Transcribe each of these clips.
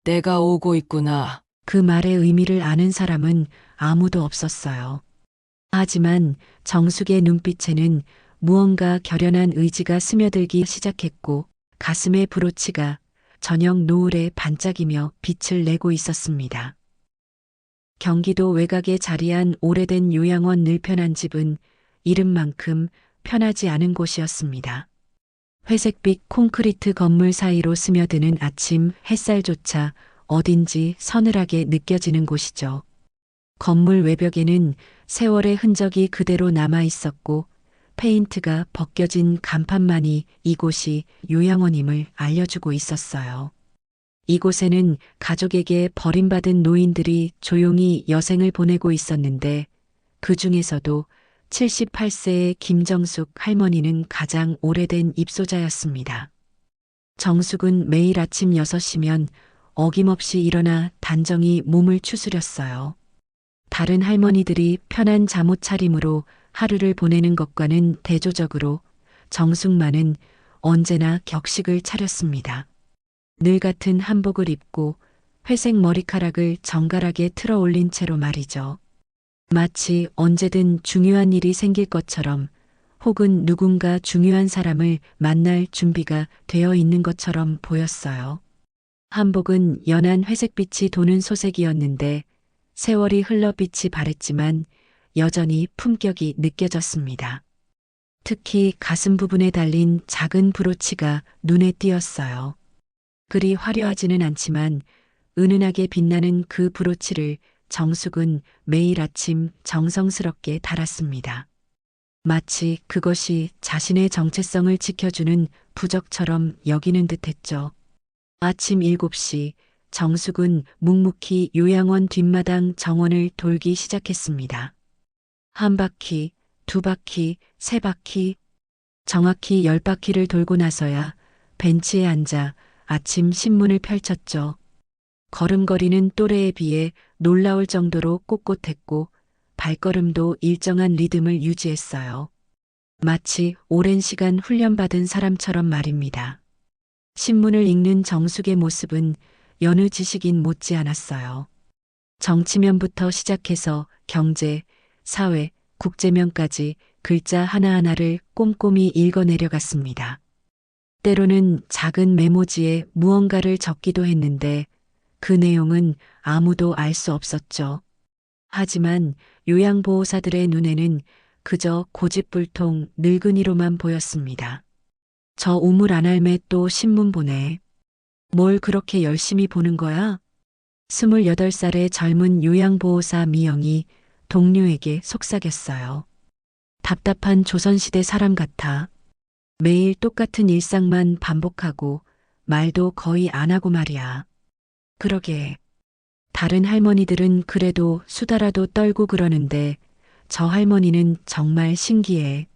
내가 오고 있구나. 그 말의 의미를 아는 사람은 아무도 없었어요. 하지만 정숙의 눈빛에는 무언가 결연한 의지가 스며들기 시작했고 가슴의 브로치가 저녁 노을에 반짝이며 빛을 내고 있었습니다. 경기도 외곽에 자리한 오래된 요양원 늘편한 집은 이름만큼 편하지 않은 곳이었습니다. 회색빛 콘크리트 건물 사이로 스며드는 아침 햇살조차 어딘지 서늘하게 느껴지는 곳이죠. 건물 외벽에는 세월의 흔적이 그대로 남아 있었고 페인트가 벗겨진 간판만이 이곳이 요양원임을 알려주고 있었어요. 이곳에는 가족에게 버림받은 노인들이 조용히 여생을 보내고 있었는데 그 중에서도 78세의 김정숙 할머니는 가장 오래된 입소자였습니다. 정숙은 매일 아침 6시면 어김없이 일어나 단정히 몸을 추스렸어요. 다른 할머니들이 편한 잠옷 차림으로 하루를 보내는 것과는 대조적으로 정숙만은 언제나 격식을 차렸습니다. 늘 같은 한복을 입고 회색 머리카락을 정갈하게 틀어 올린 채로 말이죠. 마치 언제든 중요한 일이 생길 것처럼 혹은 누군가 중요한 사람을 만날 준비가 되어 있는 것처럼 보였어요. 한복은 연한 회색빛이 도는 소색이었는데 세월이 흘러 빛이 바랬지만 여전히 품격이 느껴졌습니다. 특히 가슴 부분에 달린 작은 브로치가 눈에 띄었어요. 그리 화려하지는 않지만 은은하게 빛나는 그 브로치를 정숙은 매일 아침 정성스럽게 달았습니다. 마치 그것이 자신의 정체성을 지켜주는 부적처럼 여기는 듯했죠. 아침 7시 정숙은 묵묵히 요양원 뒷마당 정원을 돌기 시작했습니다. 한 바퀴, 두 바퀴, 세 바퀴, 정확히 10바퀴를 돌고 나서야 벤치에 앉아 아침 신문을 펼쳤죠. 걸음걸이는 또래에 비해 놀라울 정도로 꼿꼿했고 발걸음도 일정한 리듬을 유지했어요. 마치 오랜 시간 훈련받은 사람처럼 말입니다. 신문을 읽는 정숙의 모습은 여느 지식인 못지 않았어요. 정치면부터 시작해서 경제, 사회, 국제면까지 글자 하나하나를 꼼꼼히 읽어내려갔습니다. 때로는 작은 메모지에 무언가를 적기도 했는데 그 내용은 아무도 알 수 없었죠. 하지만 요양보호사들의 눈에는 그저 고집불통 늙은이로만 보였습니다. 저 우물 안 할매 또 신문 보네. 뭘 그렇게 열심히 보는 거야? 28살의 젊은 요양보호사 미영이 동료에게 속삭였어요. 답답한 조선시대 사람 같아. 매일 똑같은 일상만 반복하고 말도 거의 안 하고 말이야. 그러게. 다른 할머니들은 그래도 수다라도 떨고 그러는데 저 할머니는 정말 신기해.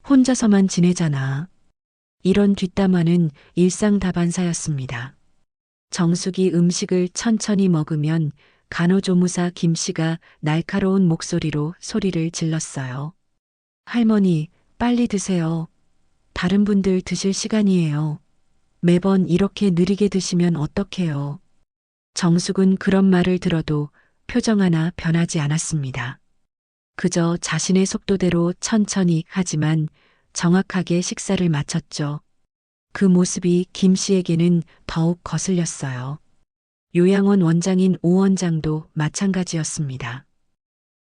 혼자서만 지내잖아. 이런 뒷담화는 일상 다반사였습니다. 정숙이 음식을 천천히 먹으면 간호조무사 김 씨가 날카로운 목소리로 소리를 질렀어요. 할머니, 빨리 드세요. 다른 분들 드실 시간이에요. 매번 이렇게 느리게 드시면 어떡해요. 정숙은 그런 말을 들어도 표정 하나 변하지 않았습니다. 그저 자신의 속도대로 천천히 하지만 정확하게 식사를 마쳤죠. 그 모습이 김 씨에게는 더욱 거슬렸어요. 요양원 원장인 오 원장도 마찬가지였습니다.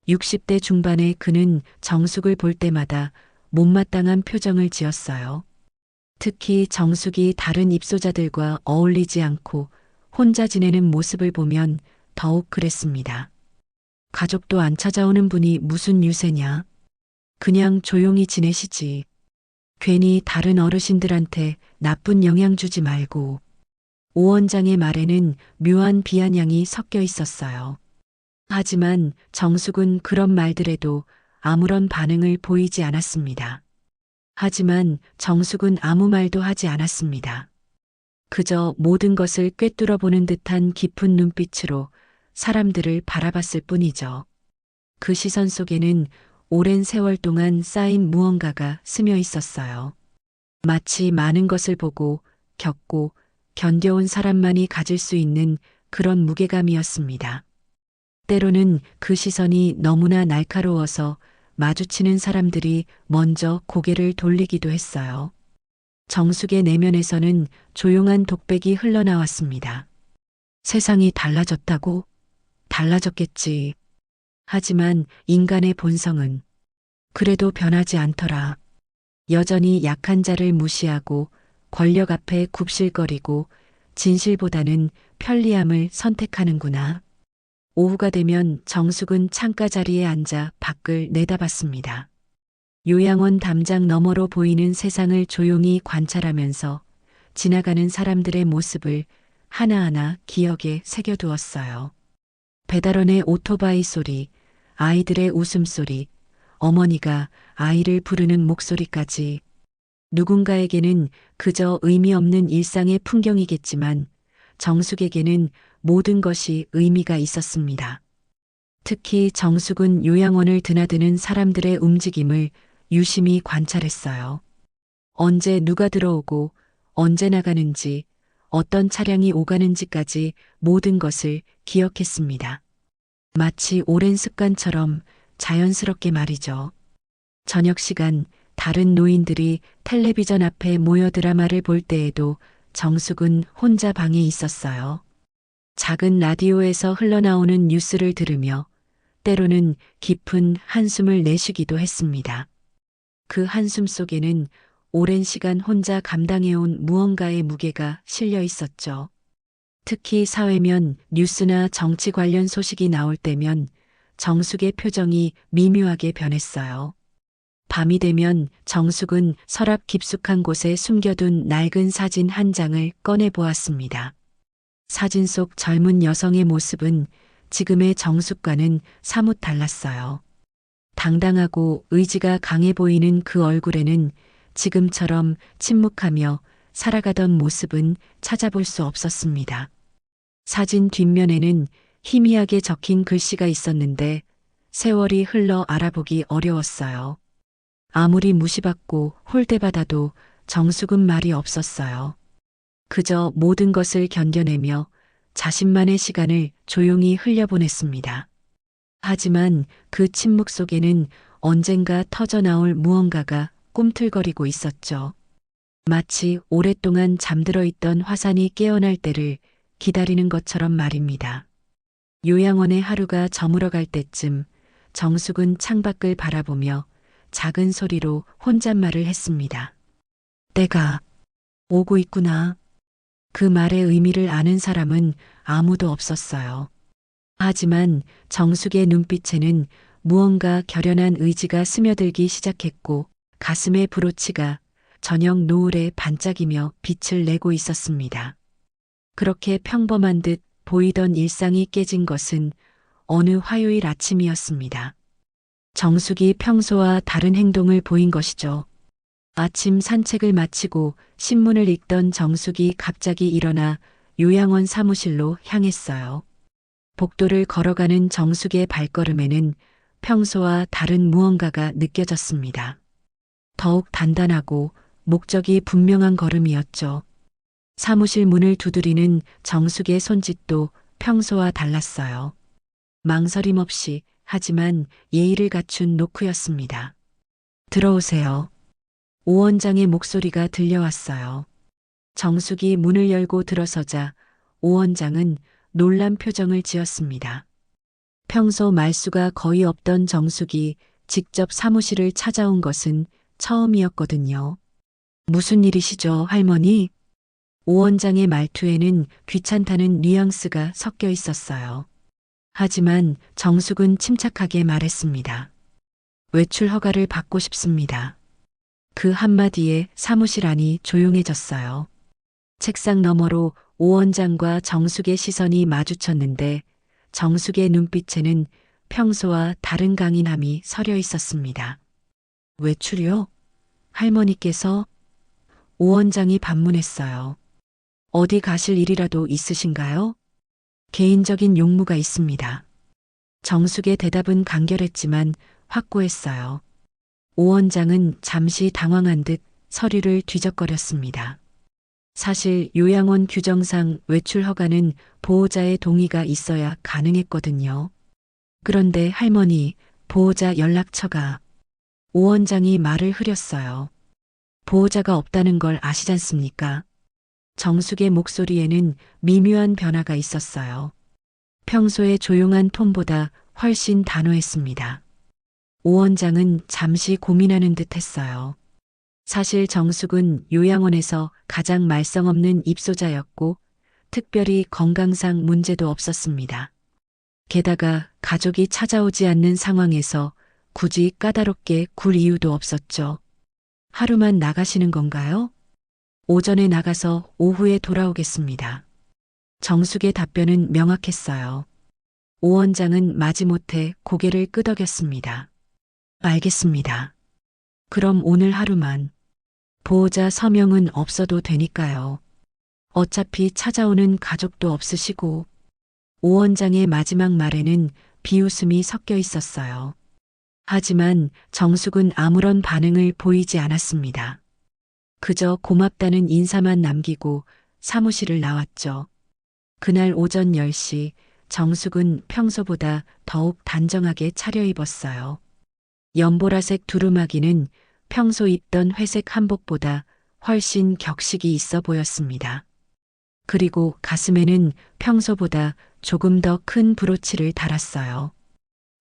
60대 중반의 그는 정숙을 볼 때마다 못마땅한 표정을 지었어요. 특히 정숙이 다른 입소자들과 어울리지 않고 혼자 지내는 모습을 보면 더욱 그랬습니다. 가족도 안 찾아오는 분이 무슨 유세냐. 그냥 조용히 지내시지. 괜히 다른 어르신들한테 나쁜 영향 주지 말고. 오 원장의 말에는 묘한 비아냥이 섞여 있었어요. 하지만 정숙은 그런 말들에도 아무런 반응을 보이지 않았습니다. 하지만 정숙은 아무 말도 하지 않았습니다. 그저 모든 것을 꿰뚫어 보는 듯한 깊은 눈빛으로 사람들을 바라봤을 뿐이죠. 그 시선 속에는 오랜 세월 동안 쌓인 무언가가 스며 있었어요. 마치 많은 것을 보고, 겪고, 견뎌온 사람만이 가질 수 있는 그런 무게감이었습니다. 때로는 그 시선이 너무나 날카로워서 마주치는 사람들이 먼저 고개를 돌리기도 했어요. 정숙의 내면에서는 조용한 독백이 흘러나왔습니다. 세상이 달라졌다고? 달라졌겠지. 하지만 인간의 본성은 그래도 변하지 않더라. 여전히 약한 자를 무시하고 권력 앞에 굽실거리고 진실보다는 편리함을 선택하는구나. 오후가 되면 정숙은 창가 자리에 앉아 밖을 내다봤습니다. 요양원 담장 너머로 보이는 세상을 조용히 관찰하면서 지나가는 사람들의 모습을 하나하나 기억에 새겨두었어요. 배달원의 오토바이 소리, 아이들의 웃음소리, 어머니가 아이를 부르는 목소리까지 누군가에게는 그저 의미 없는 일상의 풍경이겠지만 정숙에게는 모든 것이 의미가 있었습니다. 특히 정숙은 요양원을 드나드는 사람들의 움직임을 유심히 관찰했어요. 언제 누가 들어오고 언제 나가는지 어떤 차량이 오가는지까지 모든 것을 기억했습니다. 마치 오랜 습관처럼 자연스럽게 말이죠. 저녁 시간 다른 노인들이 텔레비전 앞에 모여 드라마를 볼 때에도 정숙은 혼자 방에 있었어요. 작은 라디오에서 흘러나오는 뉴스를 들으며 때로는 깊은 한숨을 내쉬기도 했습니다. 그 한숨 속에는 오랜 시간 혼자 감당해온 무언가의 무게가 실려 있었죠. 특히 사회면 뉴스나 정치 관련 소식이 나올 때면 정숙의 표정이 미묘하게 변했어요. 밤이 되면 정숙은 서랍 깊숙한 곳에 숨겨둔 낡은 사진 한 장을 꺼내 보았습니다. 사진 속 젊은 여성의 모습은 지금의 정숙과는 사뭇 달랐어요. 당당하고 의지가 강해 보이는 그 얼굴에는 지금처럼 침묵하며 살아가던 모습은 찾아볼 수 없었습니다. 사진 뒷면에는 희미하게 적힌 글씨가 있었는데 세월이 흘러 알아보기 어려웠어요. 아무리 무시받고 홀대받아도 정숙은 말이 없었어요. 그저 모든 것을 견뎌내며 자신만의 시간을 조용히 흘려보냈습니다. 하지만 그 침묵 속에는 언젠가 터져나올 무언가가 꿈틀거리고 있었죠. 마치 오랫동안 잠들어 있던 화산이 깨어날 때를 기다리는 것처럼 말입니다. 요양원의 하루가 저물어갈 때쯤 정숙은 창밖을 바라보며 작은 소리로 혼잣말을 했습니다. 때가 오고 있구나. 그 말의 의미를 아는 사람은 아무도 없었어요. 하지만 정숙의 눈빛에는 무언가 결연한 의지가 스며들기 시작했고 가슴의 브로치가 저녁 노을에 반짝이며 빛을 내고 있었습니다. 그렇게 평범한 듯 보이던 일상이 깨진 것은 어느 화요일 아침이었습니다. 정숙이 평소와 다른 행동을 보인 것이죠. 아침 산책을 마치고 신문을 읽던 정숙이 갑자기 일어나 요양원 사무실로 향했어요. 복도를 걸어가는 정숙의 발걸음에는 평소와 다른 무언가가 느껴졌습니다. 더욱 단단하고 목적이 분명한 걸음이었죠. 사무실 문을 두드리는 정숙의 손짓도 평소와 달랐어요. 망설임 없이 하지만 예의를 갖춘 노크였습니다. 들어오세요. 오 원장의 목소리가 들려왔어요. 정숙이 문을 열고 들어서자 오 원장은 놀란 표정을 지었습니다. 평소 말수가 거의 없던 정숙이 직접 사무실을 찾아온 것은 처음이었거든요. 무슨 일이시죠, 할머니? 오 원장의 말투에는 귀찮다는 뉘앙스가 섞여 있었어요. 하지만 정숙은 침착하게 말했습니다. 외출 허가를 받고 싶습니다. 그 한마디에 사무실 안이 조용해졌어요. 책상 너머로 오 원장과 정숙의 시선이 마주쳤는데 정숙의 눈빛에는 평소와 다른 강인함이 서려 있었습니다. 외출이요? 할머니께서? 오 원장이 반문했어요. 어디 가실 일이라도 있으신가요? 개인적인 용무가 있습니다. 정숙의 대답은 간결했지만 확고했어요. 오 원장은 잠시 당황한 듯 서류를 뒤적거렸습니다. 사실 요양원 규정상 외출 허가는 보호자의 동의가 있어야 가능했거든요. 그런데 할머니, 보호자 연락처가 오 원장이 말을 흐렸어요. 보호자가 없다는 걸 아시잖습니까? 정숙의 목소리에는 미묘한 변화가 있었어요. 평소의 조용한 톤보다 훨씬 단호했습니다. 오 원장은 잠시 고민하는 듯 했어요. 사실 정숙은 요양원에서 가장 말썽 없는 입소자였고 특별히 건강상 문제도 없었습니다. 게다가 가족이 찾아오지 않는 상황에서 굳이 까다롭게 굴 이유도 없었죠. 하루만 나가시는 건가요? 오전에 나가서 오후에 돌아오겠습니다. 정숙의 답변은 명확했어요. 오 원장은 마지못해 고개를 끄덕였습니다. 알겠습니다. 그럼 오늘 하루만. 보호자 서명은 없어도 되니까요. 어차피 찾아오는 가족도 없으시고. 오 원장의 마지막 말에는 비웃음이 섞여 있었어요. 하지만 정숙은 아무런 반응을 보이지 않았습니다. 그저 고맙다는 인사만 남기고 사무실을 나왔죠. 그날 오전 10시 정숙은 평소보다 더욱 단정하게 차려입었어요. 연보라색 두루마기는 평소 입던 회색 한복보다 훨씬 격식이 있어 보였습니다. 그리고 가슴에는 평소보다 조금 더 큰 브로치를 달았어요.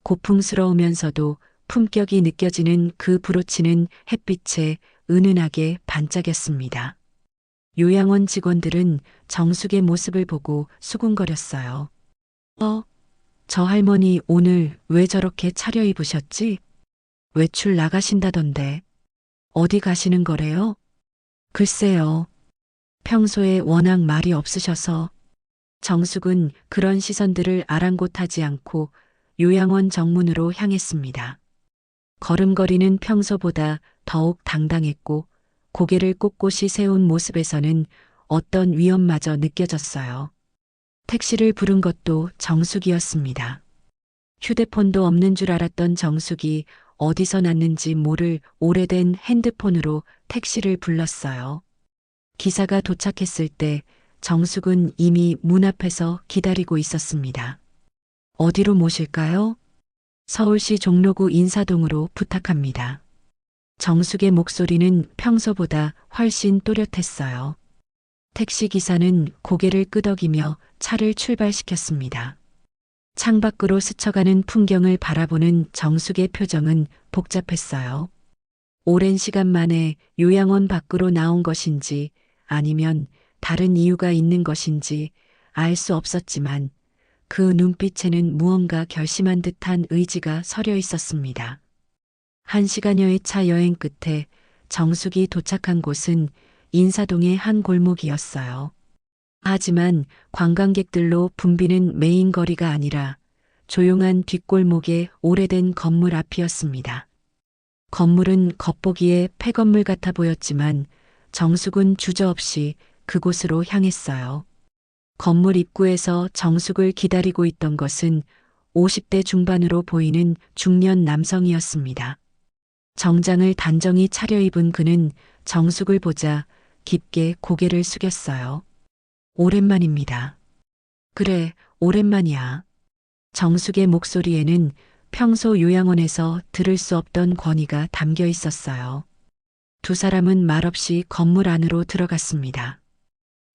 고풍스러우면서도 품격이 느껴지는 그 브로치는 햇빛에 은은하게 반짝였습니다. 요양원 직원들은 정숙의 모습을 보고 수군거렸어요. 저 할머니 오늘 왜 저렇게 차려입으셨지? 외출 나가신다던데. 어디 가시는 거래요? 글쎄요. 평소에 워낙 말이 없으셔서. 정숙은 그런 시선들을 아랑곳하지 않고 요양원 정문으로 향했습니다. 걸음걸이는 평소보다 더욱 당당했고 고개를 꼿꼿이 세운 모습에서는 어떤 위험마저 느껴졌어요. 택시를 부른 것도 정숙이었습니다. 휴대폰도 없는 줄 알았던 정숙이 어디서 났는지 모를 오래된 핸드폰으로 택시를 불렀어요. 기사가 도착했을 때 정숙은 이미 문 앞에서 기다리고 있었습니다. 어디로 모실까요? 서울시 종로구 인사동으로 부탁합니다. 정숙의 목소리는 평소보다 훨씬 또렷했어요. 택시기사는 고개를 끄덕이며 차를 출발시켰습니다. 창밖으로 스쳐가는 풍경을 바라보는 정숙의 표정은 복잡했어요. 오랜 시간 만에 요양원 밖으로 나온 것인지 아니면 다른 이유가 있는 것인지 알 수 없었지만 그 눈빛에는 무언가 결심한 듯한 의지가 서려 있었습니다. 1시간여의 차 여행 끝에 정숙이 도착한 곳은 인사동의 한 골목이었어요. 하지만 관광객들로 붐비는 메인 거리가 아니라 조용한 뒷골목의 오래된 건물 앞이었습니다. 건물은 겉보기에 폐건물 같아 보였지만 정숙은 주저없이 그곳으로 향했어요. 건물 입구에서 정숙을 기다리고 있던 것은 50대 중반으로 보이는 중년 남성이었습니다. 정장을 단정히 차려입은 그는 정숙을 보자 깊게 고개를 숙였어요. 오랜만입니다. 그래, 오랜만이야. 정숙의 목소리에는 평소 요양원에서 들을 수 없던 권위가 담겨 있었어요. 두 사람은 말없이 건물 안으로 들어갔습니다.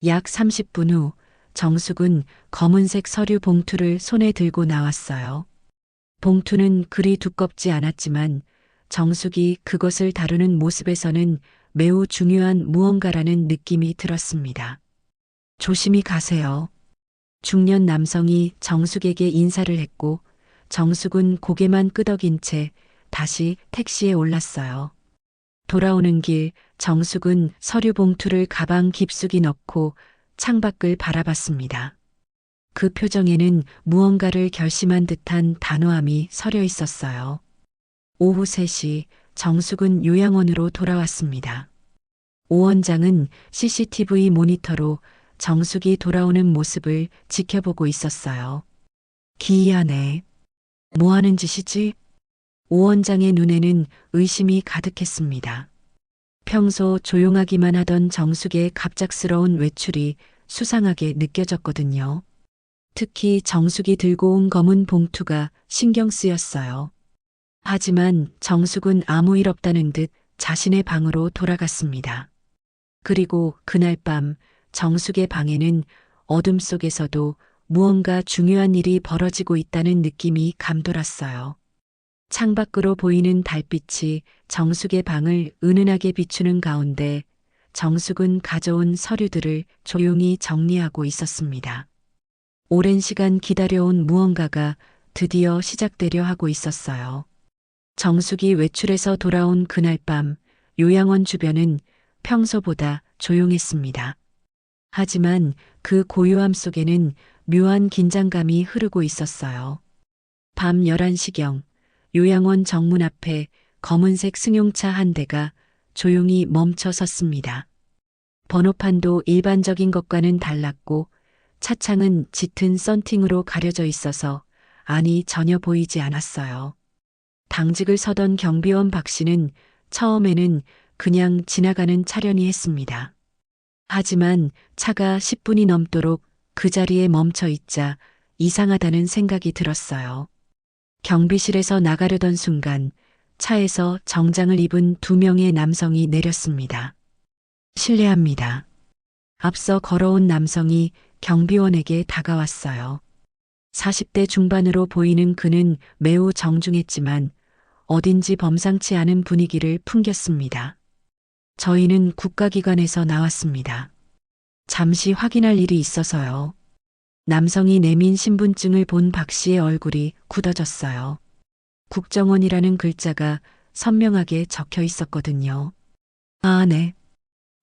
약 30분 후 정숙은 검은색 서류 봉투를 손에 들고 나왔어요. 봉투는 그리 두껍지 않았지만 정숙이 그것을 다루는 모습에서는 매우 중요한 무언가라는 느낌이 들었습니다. 조심히 가세요. 중년 남성이 정숙에게 인사를 했고 정숙은 고개만 끄덕인 채 다시 택시에 올랐어요. 돌아오는 길 정숙은 서류 봉투를 가방 깊숙이 넣고 창밖을 바라봤습니다. 그 표정에는 무언가를 결심한 듯한 단호함이 서려 있었어요. 오후 3시 정숙은 요양원으로 돌아왔습니다. 오 원장은 CCTV 모니터로 정숙이 돌아오는 모습을 지켜보고 있었어요. 기이하네. 뭐 하는 짓이지? 오 원장의 눈에는 의심이 가득했습니다. 평소 조용하기만 하던 정숙의 갑작스러운 외출이 수상하게 느껴졌거든요. 특히 정숙이 들고 온 검은 봉투가 신경 쓰였어요. 하지만 정숙은 아무 일 없다는 듯 자신의 방으로 돌아갔습니다. 그리고 그날 밤 정숙의 방에는 어둠 속에서도 무언가 중요한 일이 벌어지고 있다는 느낌이 감돌았어요. 창밖으로 보이는 달빛이 정숙의 방을 은은하게 비추는 가운데 정숙은 가져온 서류들을 조용히 정리하고 있었습니다. 오랜 시간 기다려온 무언가가 드디어 시작되려 하고 있었어요. 정숙이 외출해서 돌아온 그날 밤 요양원 주변은 평소보다 조용했습니다. 하지만 그 고요함 속에는 묘한 긴장감이 흐르고 있었어요. 밤 11시경 요양원 정문 앞에 검은색 승용차 한 대가 조용히 멈춰 섰습니다. 번호판도 일반적인 것과는 달랐고 차창은 짙은 썬팅으로 가려져 있어서 안이 전혀 보이지 않았어요. 당직을 서던 경비원 박 씨는 처음에는 그냥 지나가는 차려니 했습니다. 하지만 차가 10분이 넘도록 그 자리에 멈춰 있자 이상하다는 생각이 들었어요. 경비실에서 나가려던 순간 차에서 정장을 입은 2명의 남성이 내렸습니다. 실례합니다. 앞서 걸어온 남성이 경비원에게 다가왔어요. 40대 중반으로 보이는 그는 매우 정중했지만 어딘지 범상치 않은 분위기를 풍겼습니다. 저희는 국가기관에서 나왔습니다. 잠시 확인할 일이 있어서요. 남성이 내민 신분증을 본 박 씨의 얼굴이 굳어졌어요. 국정원이라는 글자가 선명하게 적혀 있었거든요. 아, 네.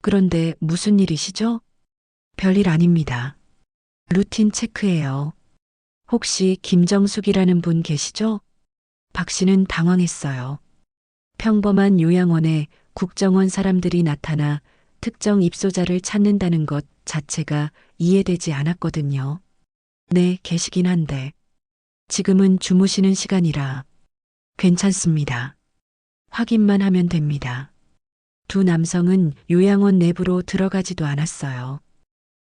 그런데 무슨 일이시죠? 별일 아닙니다. 루틴 체크예요. 혹시 김정숙이라는 분 계시죠? 박 씨는 당황했어요. 평범한 요양원에 국정원 사람들이 나타나 특정 입소자를 찾는다는 것 자체가 이해되지 않았거든요. 네, 계시긴 한데 지금은 주무시는 시간이라 괜찮습니다. 확인만 하면 됩니다. 두 남성은 요양원 내부로 들어가지도 않았어요.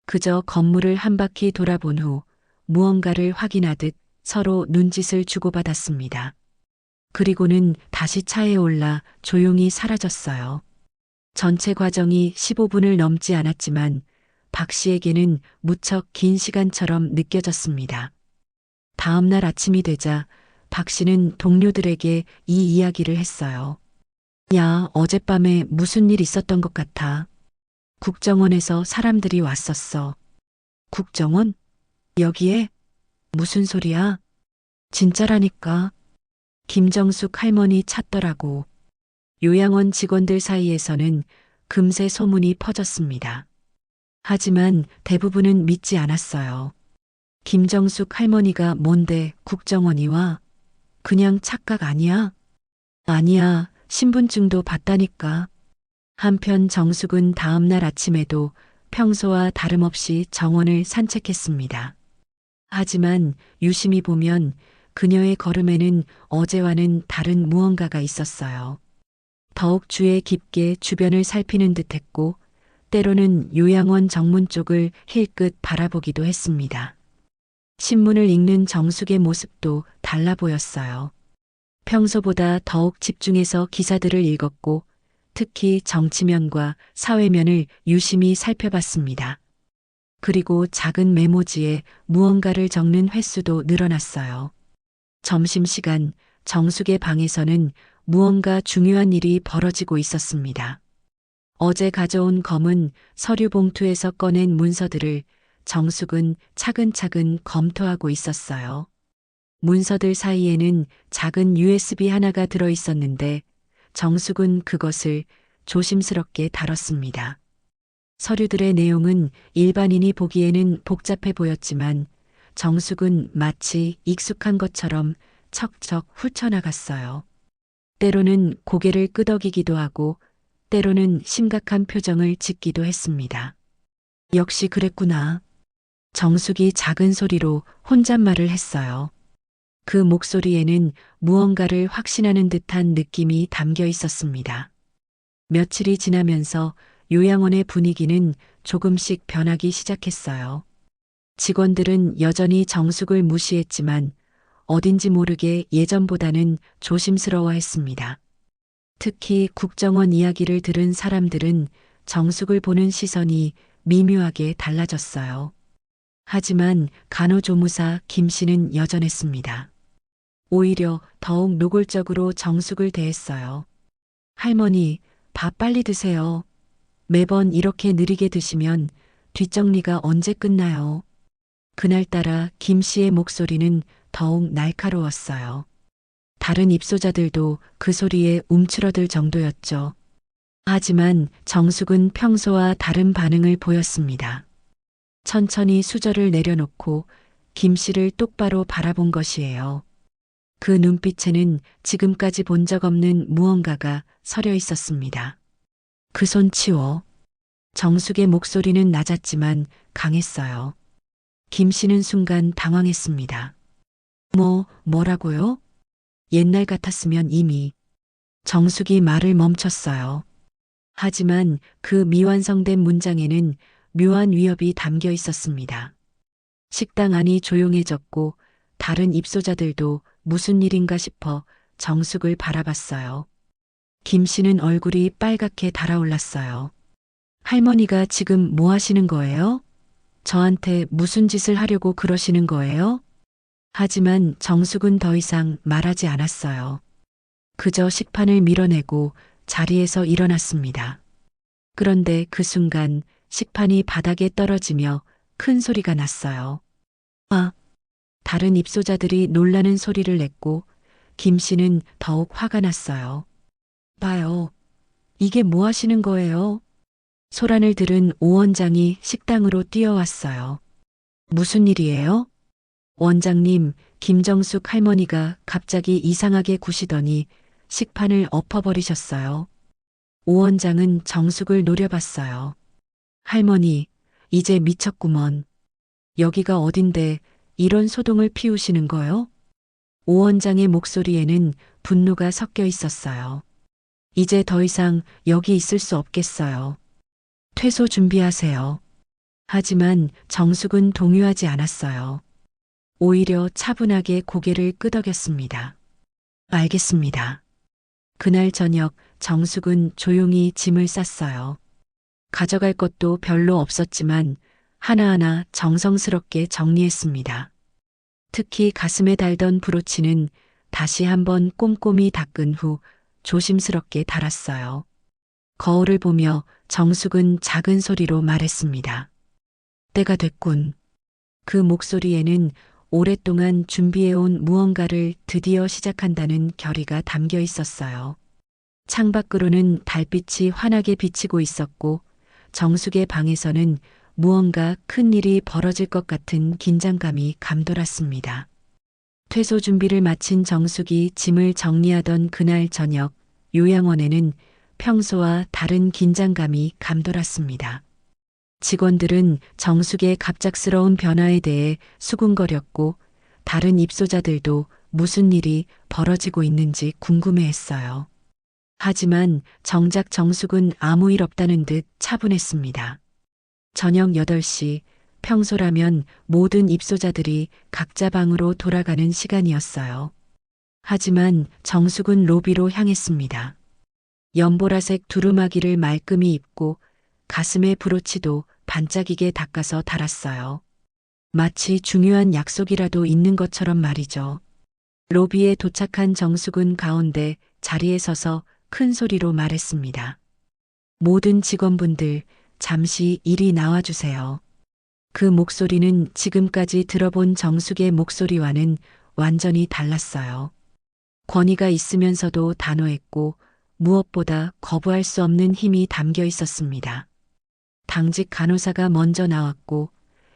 그저 건물을 한 바퀴 돌아본 후 무언가를 확인하듯 서로 눈짓을 주고받았습니다. 그리고는 다시 차에 올라 조용히 사라졌어요. 전체 과정이 15분을 넘지 않았지만 박 씨에게는 무척 긴 시간처럼 느껴졌습니다. 다음 날 아침이 되자 박 씨는 동료들에게 이 이야기를 했어요. 야, 어젯밤에 무슨 일 있었던 것 같아. 국정원에서 사람들이 왔었어. 국정원? 여기에? 무슨 소리야? 진짜라니까. 김정숙 할머니 찾더라고. 요양원 직원들 사이에서는 금세 소문이 퍼졌습니다. 하지만 대부분은 믿지 않았어요. 김정숙 할머니가 뭔데 국정원이 와? 그냥 착각 아니야? 아니야, 신분증도 봤다니까. 한편 정숙은 다음 날 아침에도 평소와 다름없이 정원을 산책했습니다. 하지만 유심히 보면 그녀의 걸음에는 어제와는 다른 무언가가 있었어요. 더욱 주의 깊게 주변을 살피는 듯했고 때로는 요양원 정문 쪽을 힐끗 바라보기도 했습니다. 신문을 읽는 정숙의 모습도 달라 보였어요. 평소보다 더욱 집중해서 기사들을 읽었고 특히 정치면과 사회면을 유심히 살펴봤습니다. 그리고 작은 메모지에 무언가를 적는 횟수도 늘어났어요. 점심시간 정숙의 방에서는 무언가 중요한 일이 벌어지고 있었습니다. 어제 가져온 검은 서류 봉투에서 꺼낸 문서들을 정숙은 차근차근 검토하고 있었어요. 문서들 사이에는 작은 USB 하나가 들어 있었는데 정숙은 그것을 조심스럽게 다뤘습니다. 서류들의 내용은 일반인이 보기에는 복잡해 보였지만 정숙은 마치 익숙한 것처럼 척척 훑어나갔어요. 때로는 고개를 끄덕이기도 하고 때로는 심각한 표정을 짓기도 했습니다. 역시 그랬구나. 정숙이 작은 소리로 혼잣말을 했어요. 그 목소리에는 무언가를 확신하는 듯한 느낌이 담겨 있었습니다. 며칠이 지나면서 요양원의 분위기는 조금씩 변하기 시작했어요. 직원들은 여전히 정숙을 무시했지만 어딘지 모르게 예전보다는 조심스러워했습니다. 특히 국정원 이야기를 들은 사람들은 정숙을 보는 시선이 미묘하게 달라졌어요. 하지만 간호조무사 김 씨는 여전했습니다. 오히려 더욱 노골적으로 정숙을 대했어요. 할머니, 밥 빨리 드세요. 매번 이렇게 느리게 드시면 뒷정리가 언제 끝나요? 그날따라 김 씨의 목소리는 더욱 날카로웠어요. 다른 입소자들도 그 소리에 움츠러들 정도였죠. 하지만 정숙은 평소와 다른 반응을 보였습니다. 천천히 수저를 내려놓고 김 씨를 똑바로 바라본 것이에요. 그 눈빛에는 지금까지 본 적 없는 무언가가 서려 있었습니다. 그 손 치워. 정숙의 목소리는 낮았지만 강했어요. 김 씨는 순간 당황했습니다. 뭐라고요? 옛날 같았으면 이미. 정숙이 말을 멈췄어요. 하지만 그 미완성된 문장에는 묘한 위협이 담겨 있었습니다. 식당 안이 조용해졌고 다른 입소자들도 무슨 일인가 싶어 정숙을 바라봤어요. 김 씨는 얼굴이 빨갛게 달아올랐어요. 할머니가 지금 뭐 하시는 거예요? 저한테 무슨 짓을 하려고 그러시는 거예요? 하지만 정숙은 더 이상 말하지 않았어요. 그저 식판을 밀어내고 자리에서 일어났습니다. 그런데 그 순간 식판이 바닥에 떨어지며 큰 소리가 났어요. 아! 다른 입소자들이 놀라는 소리를 냈고 김 씨는 더욱 화가 났어요. 봐요. 이게 뭐 하시는 거예요? 소란을 들은 오 원장이 식당으로 뛰어왔어요. 무슨 일이에요? 원장님, 김정숙 할머니가 갑자기 이상하게 구시더니 식판을 엎어버리셨어요. 오 원장은 정숙을 노려봤어요. 할머니, 이제 미쳤구먼. 여기가 어딘데 이런 소동을 피우시는 거요? 오 원장의 목소리에는 분노가 섞여 있었어요. 이제 더 이상 여기 있을 수 없겠어요. 퇴소 준비하세요. 하지만 정숙은 동요하지 않았어요. 오히려 차분하게 고개를 끄덕였습니다. 알겠습니다. 그날 저녁 정숙은 조용히 짐을 쌌어요. 가져갈 것도 별로 없었지만 하나하나 정성스럽게 정리했습니다. 특히 가슴에 달던 브로치는 다시 한번 꼼꼼히 닦은 후 조심스럽게 달았어요. 거울을 보며 정숙은 작은 소리로 말했습니다. 때가 됐군. 그 목소리에는 오랫동안 준비해온 무언가를 드디어 시작한다는 결의가 담겨 있었어요. 창밖으로는 달빛이 환하게 비치고 있었고 정숙의 방에서는 무언가 큰 일이 벌어질 것 같은 긴장감이 감돌았습니다. 퇴소 준비를 마친 정숙이 짐을 정리하던 그날 저녁 요양원에는 평소와 다른 긴장감이 감돌았습니다. 직원들은 정숙의 갑작스러운 변화에 대해 수군거렸고 다른 입소자들도 무슨 일이 벌어지고 있는지 궁금해했어요. 하지만 정작 정숙은 아무 일 없다는 듯 차분했습니다. 저녁 8시, 평소라면 모든 입소자들이 각자 방으로 돌아가는 시간이었어요. 하지만 정숙은 로비로 향했습니다. 연보라색 두루마기를 말끔히 입고 가슴에 브로치도 반짝이게 닦아서 달았어요. 마치 중요한 약속이라도 있는 것처럼 말이죠. 로비에 도착한 정숙은 가운데 자리에 서서 큰 소리로 말했습니다. 모든 직원분들 잠시 이리 나와주세요. 그 목소리는 지금까지 들어본 정숙의 목소리와는 완전히 달랐어요. 권위가 있으면서도 단호했고 무엇보다 거부할 수 없는 힘이 담겨 있었습니다. 당직 간호사가 먼저 나왔고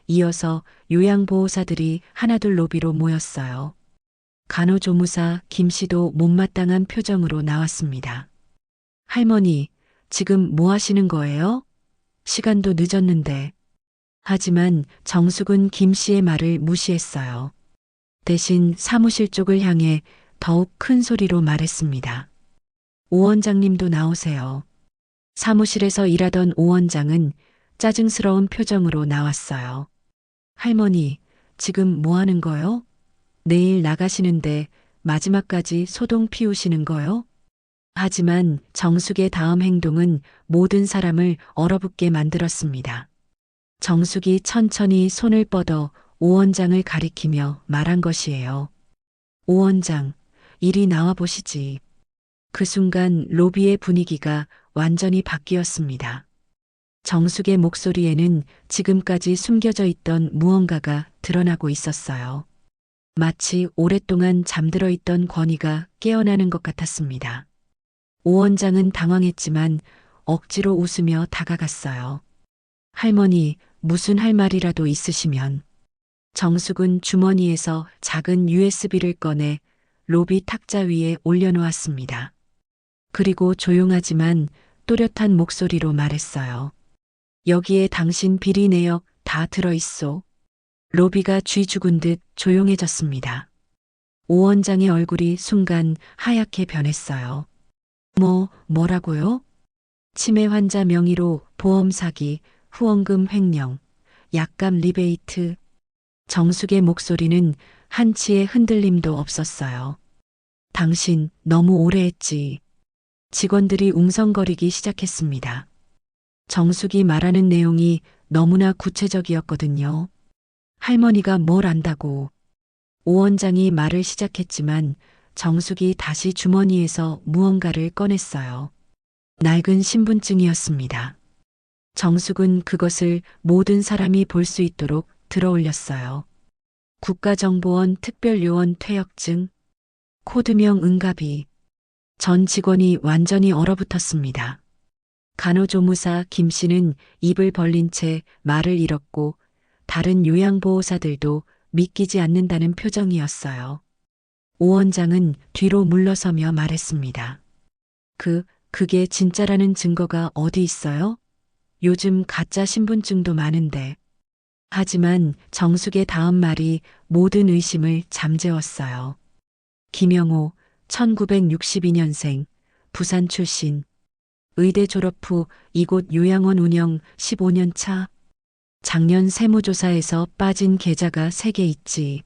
이어서 요양보호사들이 하나둘 로비로 모였어요. 간호조무사 김 씨도 못마땅한 표정으로 나왔습니다. 할머니, 지금 뭐 하시는 거예요? 시간도 늦었는데. 하지만 정숙은 김 씨의 말을 무시했어요. 대신 사무실 쪽을 향해 더욱 큰 소리로 말했습니다. 오 원장님도 나오세요. 사무실에서 일하던 오 원장은 짜증스러운 표정으로 나왔어요. 할머니, 지금 뭐 하는 거요? 내일 나가시는데 마지막까지 소동 피우시는 거요? 하지만 정숙의 다음 행동은 모든 사람을 얼어붙게 만들었습니다. 정숙이 천천히 손을 뻗어 오 원장을 가리키며 말한 것이에요. 오 원장, 이리 나와 보시지. 그 순간 로비의 분위기가 완전히 바뀌었습니다. 정숙의 목소리에는 지금까지 숨겨져 있던 무언가가 드러나고 있었어요. 마치 오랫동안 잠들어 있던 권위가 깨어나는 것 같았습니다. 오 원장은 당황했지만 억지로 웃으며 다가갔어요. 할머니, 무슨 할 말이라도 있으시면. 정숙은 주머니에서 작은 USB를 꺼내 로비 탁자 위에 올려놓았습니다. 그리고 조용하지만 또렷한 목소리로 말했어요. 여기에 당신 비리 내역 다 들어있소. 로비가 쥐 죽은 듯 조용해졌습니다. 오 원장의 얼굴이 순간 하얗게 변했어요. 뭐라고요? 치매 환자 명의로 보험 사기, 후원금 횡령, 약값 리베이트. 정숙의 목소리는 한치의 흔들림도 없었어요. 당신 너무 오래 했지. 직원들이 웅성거리기 시작했습니다. 정숙이 말하는 내용이 너무나 구체적이었거든요. 할머니가 뭘 안다고. 오 원장이 말을 시작했지만 정숙이 다시 주머니에서 무언가를 꺼냈어요. 낡은 신분증이었습니다. 정숙은 그것을 모든 사람이 볼 수 있도록 들어올렸어요. 국가정보원 특별요원 퇴역증, 코드명 응가비. 전 직원이 완전히 얼어붙었습니다. 간호조무사 김 씨는 입을 벌린 채 말을 잃었고 다른 요양보호사들도 믿기지 않는다는 표정이었어요. 오 원장은 뒤로 물러서며 말했습니다. 그게 진짜라는 증거가 어디 있어요? 요즘 가짜 신분증도 많은데. 하지만 정숙의 다음 말이 모든 의심을 잠재웠어요. 김영호, 1962년생, 부산 출신. 의대 졸업 후 이곳 요양원 운영 15년 차. 작년 세무조사에서 빠진 계좌가 3개 있지.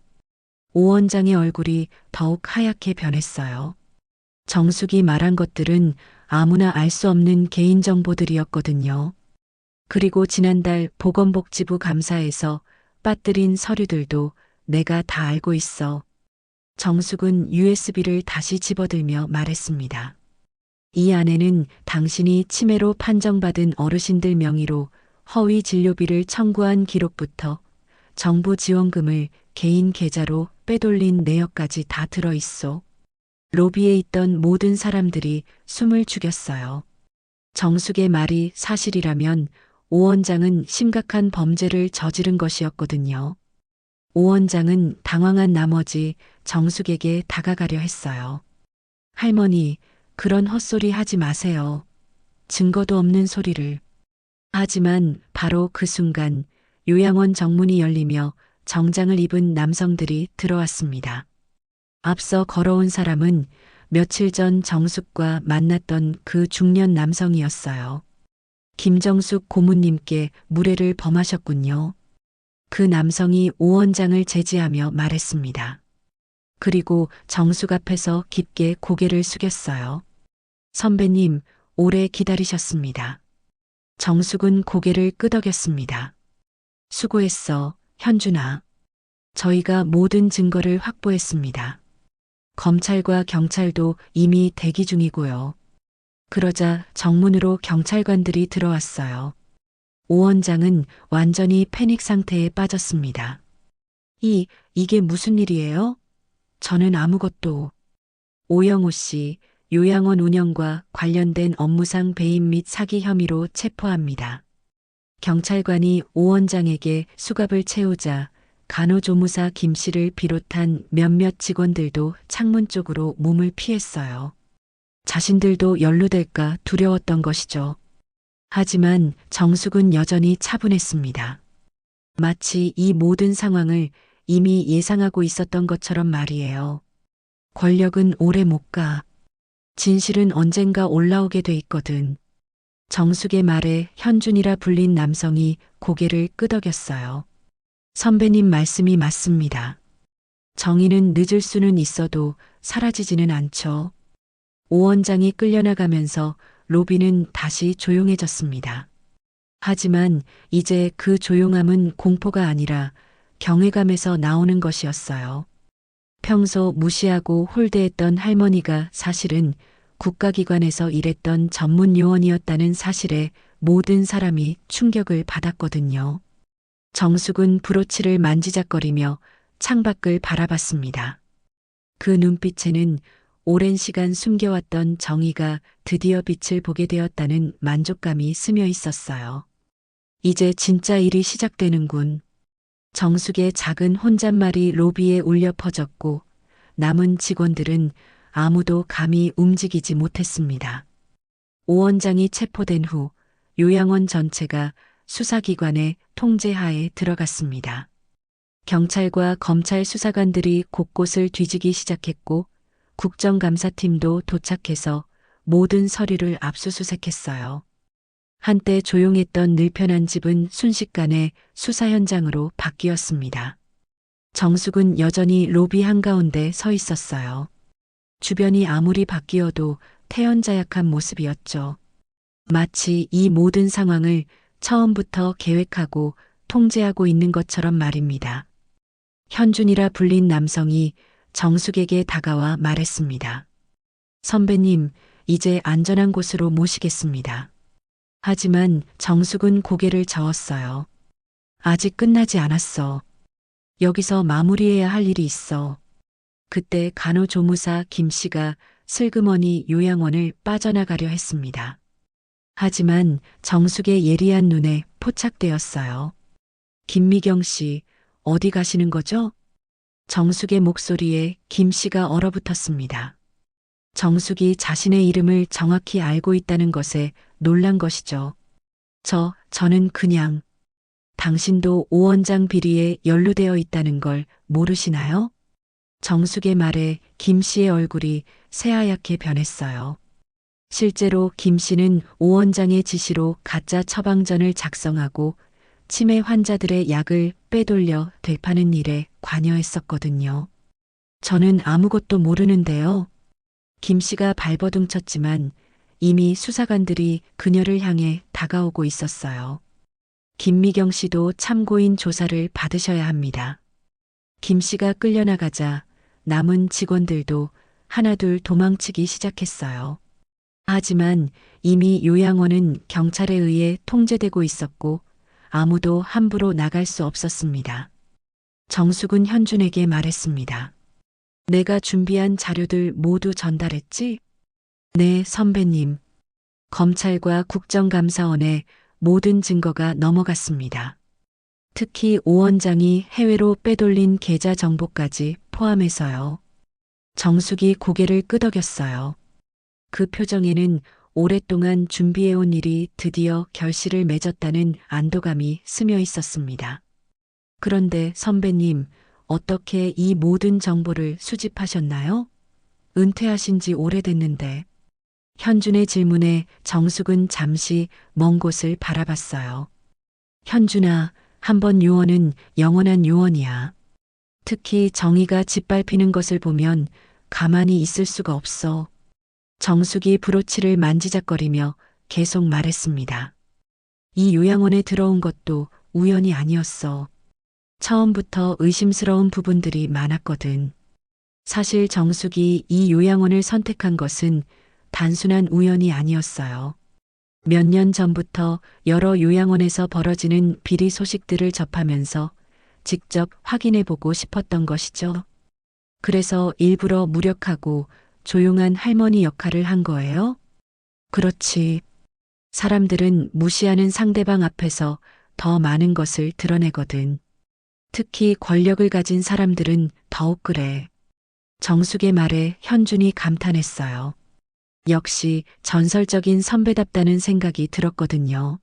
오 원장의 얼굴이 더욱 하얗게 변했어요. 정숙이 말한 것들은 아무나 알 수 없는 개인정보들이었거든요. 그리고 지난달 보건복지부 감사에서 빠뜨린 서류들도 내가 다 알고 있어. 정숙은 USB를 다시 집어들며 말했습니다. 이 안에는 당신이 치매로 판정받은 어르신들 명의로 허위 진료비를 청구한 기록부터 정부 지원금을 개인 계좌로 빼돌린 내역까지 다 들어있어. 로비에 있던 모든 사람들이 숨을 죽였어요. 정숙의 말이 사실이라면 오 원장은 심각한 범죄를 저지른 것이었거든요. 오 원장은 당황한 나머지 정숙에게 다가가려 했어요. 할머니, 그런 헛소리 하지 마세요. 증거도 없는 소리를. 하지만 바로 그 순간 요양원 정문이 열리며 정장을 입은 남성들이 들어왔습니다. 앞서 걸어온 사람은 며칠 전 정숙과 만났던 그 중년 남성이었어요. 김정숙 고문님께 무례를 범하셨군요. 그 남성이 오 원장을 제지하며 말했습니다. 그리고 정숙 앞에서 깊게 고개를 숙였어요. 선배님, 오래 기다리셨습니다. 정숙은 고개를 끄덕였습니다. 수고했어, 현준아. 저희가 모든 증거를 확보했습니다. 검찰과 경찰도 이미 대기 중이고요. 그러자 정문으로 경찰관들이 들어왔어요. 오 원장은 완전히 패닉 상태에 빠졌습니다. 이게 무슨 일이에요? 저는 아무것도. 오영호 씨, 요양원 운영과 관련된 업무상 배임 및 사기 혐의로 체포합니다. 경찰관이 오 원장에게 수갑을 채우자 간호조무사 김 씨를 비롯한 몇몇 직원들도 창문 쪽으로 몸을 피했어요. 자신들도 연루될까 두려웠던 것이죠. 하지만 정숙은 여전히 차분했습니다. 마치 이 모든 상황을 이미 예상하고 있었던 것처럼 말이에요. 권력은 오래 못 가. 진실은 언젠가 올라오게 돼 있거든. 정숙의 말에 현준이라 불린 남성이 고개를 끄덕였어요. 선배님 말씀이 맞습니다. 정의는 늦을 수는 있어도 사라지지는 않죠. 오 원장이 끌려나가면서 로비는 다시 조용해졌습니다. 하지만 이제 그 조용함은 공포가 아니라 경외감에서 나오는 것이었어요. 평소 무시하고 홀대했던 할머니가 사실은 국가기관에서 일했던 전문 요원이었다는 사실에 모든 사람이 충격을 받았거든요. 정숙은 브로치를 만지작거리며 창밖을 바라봤습니다. 그 눈빛에는 오랜 시간 숨겨왔던 정의가 드디어 빛을 보게 되었다는 만족감이 스며 있었어요. 이제 진짜 일이 시작되는군. 정숙의 작은 혼잣말이 로비에 울려 퍼졌고 남은 직원들은 아무도 감히 움직이지 못했습니다. 오 원장이 체포된 후 요양원 전체가 수사기관의 통제하에 들어갔습니다. 경찰과 검찰 수사관들이 곳곳을 뒤지기 시작했고 국정감사팀도 도착해서 모든 서류를 압수수색했어요. 한때 조용했던 늘편한 집은 순식간에 수사 현장으로 바뀌었습니다. 정숙은 여전히 로비 한가운데 서 있었어요. 주변이 아무리 바뀌어도 태연자약한 모습이었죠. 마치 이 모든 상황을 처음부터 계획하고 통제하고 있는 것처럼 말입니다. 현준이라 불린 남성이 정숙에게 다가와 말했습니다. 선배님, 이제 안전한 곳으로 모시겠습니다. 하지만 정숙은 고개를 저었어요. 아직 끝나지 않았어. 여기서 마무리해야 할 일이 있어. 그때 간호조무사 김 씨가 슬그머니 요양원을 빠져나가려 했습니다. 하지만 정숙의 예리한 눈에 포착되었어요. 김미경 씨, 어디 가시는 거죠? 정숙의 목소리에 김 씨가 얼어붙었습니다. 정숙이 자신의 이름을 정확히 알고 있다는 것에 놀란 것이죠. 저는 그냥 당신도 오 원장 비리에 연루되어 있다는 걸 모르시나요? 정숙의 말에 김 씨의 얼굴이 새하얗게 변했어요. 실제로 김 씨는 오 원장의 지시로 가짜 처방전을 작성하고 치매 환자들의 약을 빼돌려 되파는 일에 관여했었거든요. 저는 아무것도 모르는데요. 김 씨가 발버둥쳤지만 이미 수사관들이 그녀를 향해 다가오고 있었어요. 김미경 씨도 참고인 조사를 받으셔야 합니다. 김 씨가 끌려나가자 남은 직원들도 하나둘 도망치기 시작했어요. 하지만 이미 요양원은 경찰에 의해 통제되고 있었고 아무도 함부로 나갈 수 없었습니다. 정숙은 현준에게 말했습니다. 내가 준비한 자료들 모두 전달했지? 네, 선배님. 검찰과 국정감사원에 모든 증거가 넘어갔습니다. 특히 오 원장이 해외로 빼돌린 계좌 정보까지 포함해서요. 정숙이 고개를 끄덕였어요. 그 표정에는 오랫동안 준비해온 일이 드디어 결실을 맺었다는 안도감이 스며 있었습니다. 그런데 선배님, 어떻게 이 모든 정보를 수집하셨나요? 은퇴하신 지 오래됐는데. 현준의 질문에 정숙은 잠시 먼 곳을 바라봤어요. 현준아, 한 번 요원은 영원한 요원이야. 특히 정의가 짓밟히는 것을 보면 가만히 있을 수가 없어. 정숙이 브로치를 만지작거리며 계속 말했습니다. 이 요양원에 들어온 것도 우연이 아니었어. 처음부터 의심스러운 부분들이 많았거든. 사실 정숙이 이 요양원을 선택한 것은 단순한 우연이 아니었어요. 몇 년 전부터 여러 요양원에서 벌어지는 비리 소식들을 접하면서 직접 확인해보고 싶었던 것이죠. 그래서 일부러 무력하고 조용한 할머니 역할을 한 거예요? 그렇지. 사람들은 무시하는 상대방 앞에서 더 많은 것을 드러내거든. 특히 권력을 가진 사람들은 더욱 그래. 정숙의 말에 현준이 감탄했어요. 역시 전설적인 선배답다는 생각이 들었거든요.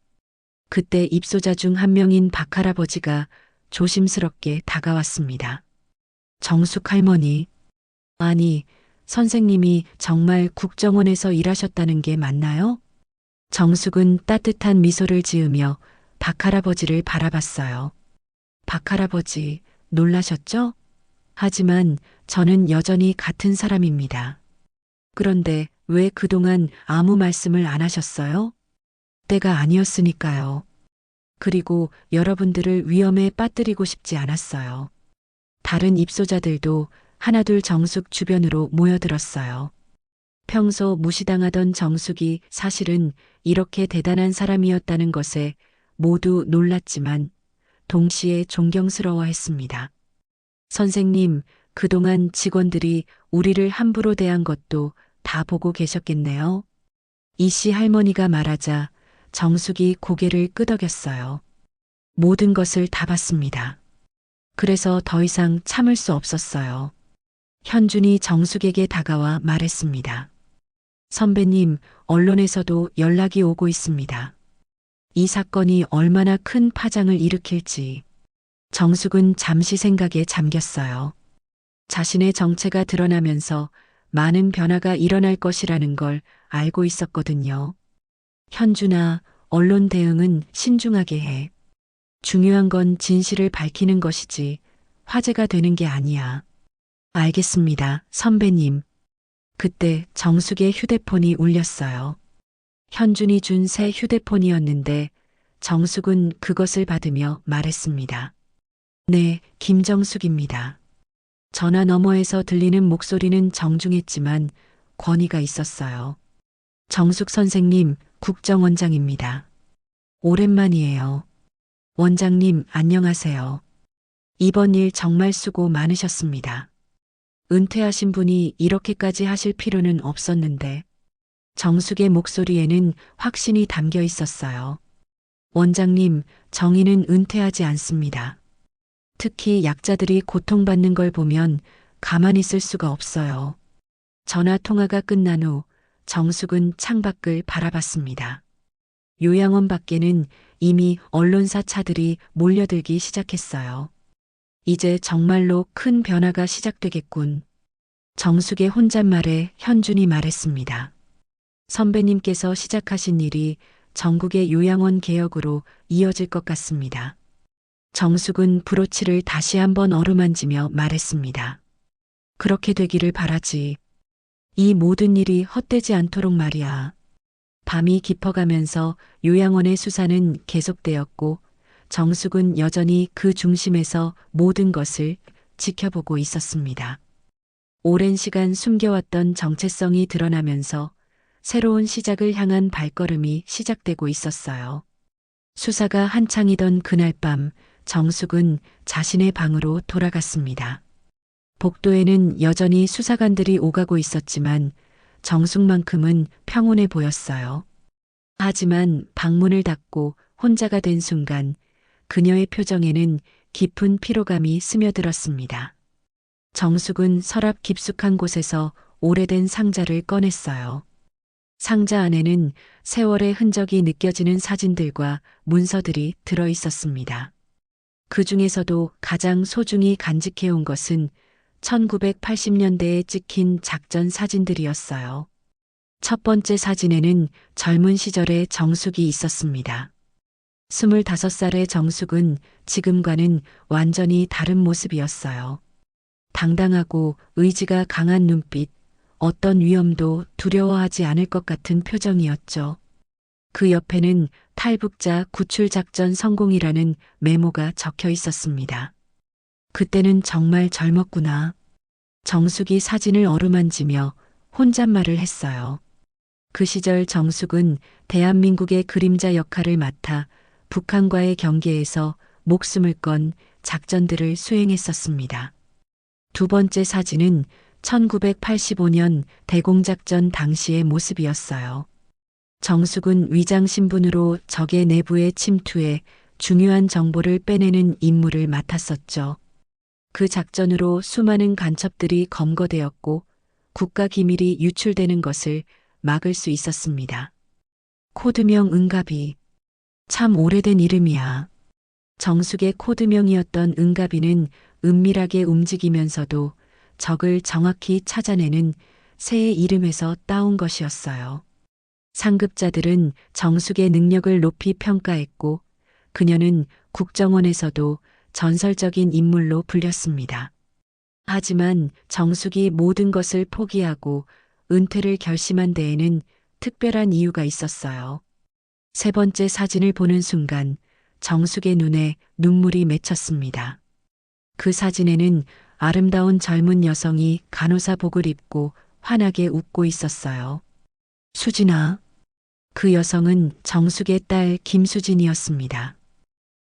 그때 입소자 중 한 명인 박할아버지가 조심스럽게 다가왔습니다. 정숙 할머니. 아니, 선생님이 정말 국정원에서 일하셨다는 게 맞나요? 정숙은 따뜻한 미소를 지으며 박할아버지를 바라봤어요. 박할아버지, 놀라셨죠? 하지만 저는 여전히 같은 사람입니다. 그런데 왜 그동안 아무 말씀을 안 하셨어요? 때가 아니었으니까요. 그리고 여러분들을 위험에 빠뜨리고 싶지 않았어요. 다른 입소자들도 하나둘 정숙 주변으로 모여들었어요. 평소 무시당하던 정숙이 사실은 이렇게 대단한 사람이었다는 것에 모두 놀랐지만 동시에 존경스러워했습니다. 선생님, 그동안 직원들이 우리를 함부로 대한 것도 다 보고 계셨겠네요. 이씨 할머니가 말하자 정숙이 고개를 끄덕였어요. 모든 것을 다 봤습니다. 그래서 더 이상 참을 수 없었어요. 현준이 정숙에게 다가와 말했습니다. 선배님, 언론에서도 연락이 오고 있습니다. 이 사건이 얼마나 큰 파장을 일으킬지. 정숙은 잠시 생각에 잠겼어요. 자신의 정체가 드러나면서 많은 변화가 일어날 것이라는 걸 알고 있었거든요. 현준아, 언론 대응은 신중하게 해. 중요한 건 진실을 밝히는 것이지 화제가 되는 게 아니야. 알겠습니다, 선배님. 그때 정숙의 휴대폰이 울렸어요. 현준이 준 새 휴대폰이었는데 정숙은 그것을 받으며 말했습니다. 네, 김정숙입니다. 전화 너머에서 들리는 목소리는 정중했지만 권위가 있었어요. 정숙 선생님, 국정원장입니다. 오랜만이에요. 원장님, 안녕하세요. 이번 일 정말 수고 많으셨습니다. 은퇴하신 분이 이렇게까지 하실 필요는 없었는데 정숙의 목소리에는 확신이 담겨 있었어요. 원장님, 정의는 은퇴하지 않습니다. 특히 약자들이 고통받는 걸 보면 가만히 있을 수가 없어요. 전화 통화가 끝난 후 정숙은 창밖을 바라봤습니다. 요양원 밖에는 이미 언론사 차들이 몰려들기 시작했어요. 이제 정말로 큰 변화가 시작되겠군. 정숙의 혼잣말에 현준이 말했습니다. 선배님께서 시작하신 일이 전국의 요양원 개혁으로 이어질 것 같습니다. 정숙은 브로치를 다시 한번 어루만지며 말했습니다. 그렇게 되기를 바라지. 이 모든 일이 헛되지 않도록 말이야. 밤이 깊어가면서 요양원의 수사는 계속되었고 정숙은 여전히 그 중심에서 모든 것을 지켜보고 있었습니다. 오랜 시간 숨겨왔던 정체성이 드러나면서 새로운 시작을 향한 발걸음이 시작되고 있었어요. 수사가 한창이던 그날 밤 정숙은 자신의 방으로 돌아갔습니다. 복도에는 여전히 수사관들이 오가고 있었지만 정숙만큼은 평온해 보였어요. 하지만 방문을 닫고 혼자가 된 순간 그녀의 표정에는 깊은 피로감이 스며들었습니다. 정숙은 서랍 깊숙한 곳에서 오래된 상자를 꺼냈어요. 상자 안에는 세월의 흔적이 느껴지는 사진들과 문서들이 들어 있었습니다. 그 중에서도 가장 소중히 간직해온 것은 1980년대에 찍힌 작전 사진들이었어요. 첫 번째 사진에는 젊은 시절의 정숙이 있었습니다. 25살의 정숙은 지금과는 완전히 다른 모습이었어요. 당당하고 의지가 강한 눈빛, 어떤 위험도 두려워하지 않을 것 같은 표정이었죠. 그 옆에는 탈북자 구출 작전 성공이라는 메모가 적혀 있었습니다. 그때는 정말 젊었구나. 정숙이 사진을 어루만지며 혼잣말을 했어요. 그 시절 정숙은 대한민국의 그림자 역할을 맡아 북한과의 경계에서 목숨을 건 작전들을 수행했었습니다. 두 번째 사진은 1985년 대공작전 당시의 모습이었어요. 정숙은 위장 신분으로 적의 내부에 침투해 중요한 정보를 빼내는 임무를 맡았었죠. 그 작전으로 수많은 간첩들이 검거되었고 국가 기밀이 유출되는 것을 막을 수 있었습니다. 코드명 은가비. 참 오래된 이름이야. 정숙의 코드명이었던 은가비는 은밀하게 움직이면서도 적을 정확히 찾아내는 새의 이름에서 따온 것이었어요. 상급자들은 정숙의 능력을 높이 평가했고 그녀는 국정원에서도 전설적인 인물로 불렸습니다. 하지만 정숙이 모든 것을 포기하고 은퇴를 결심한 데에는 특별한 이유가 있었어요. 세 번째 사진을 보는 순간 정숙의 눈에 눈물이 맺혔습니다. 그 사진에는 아름다운 젊은 여성이 간호사복을 입고 환하게 웃고 있었어요. 수진아. 그 여성은 정숙의 딸 김수진이었습니다.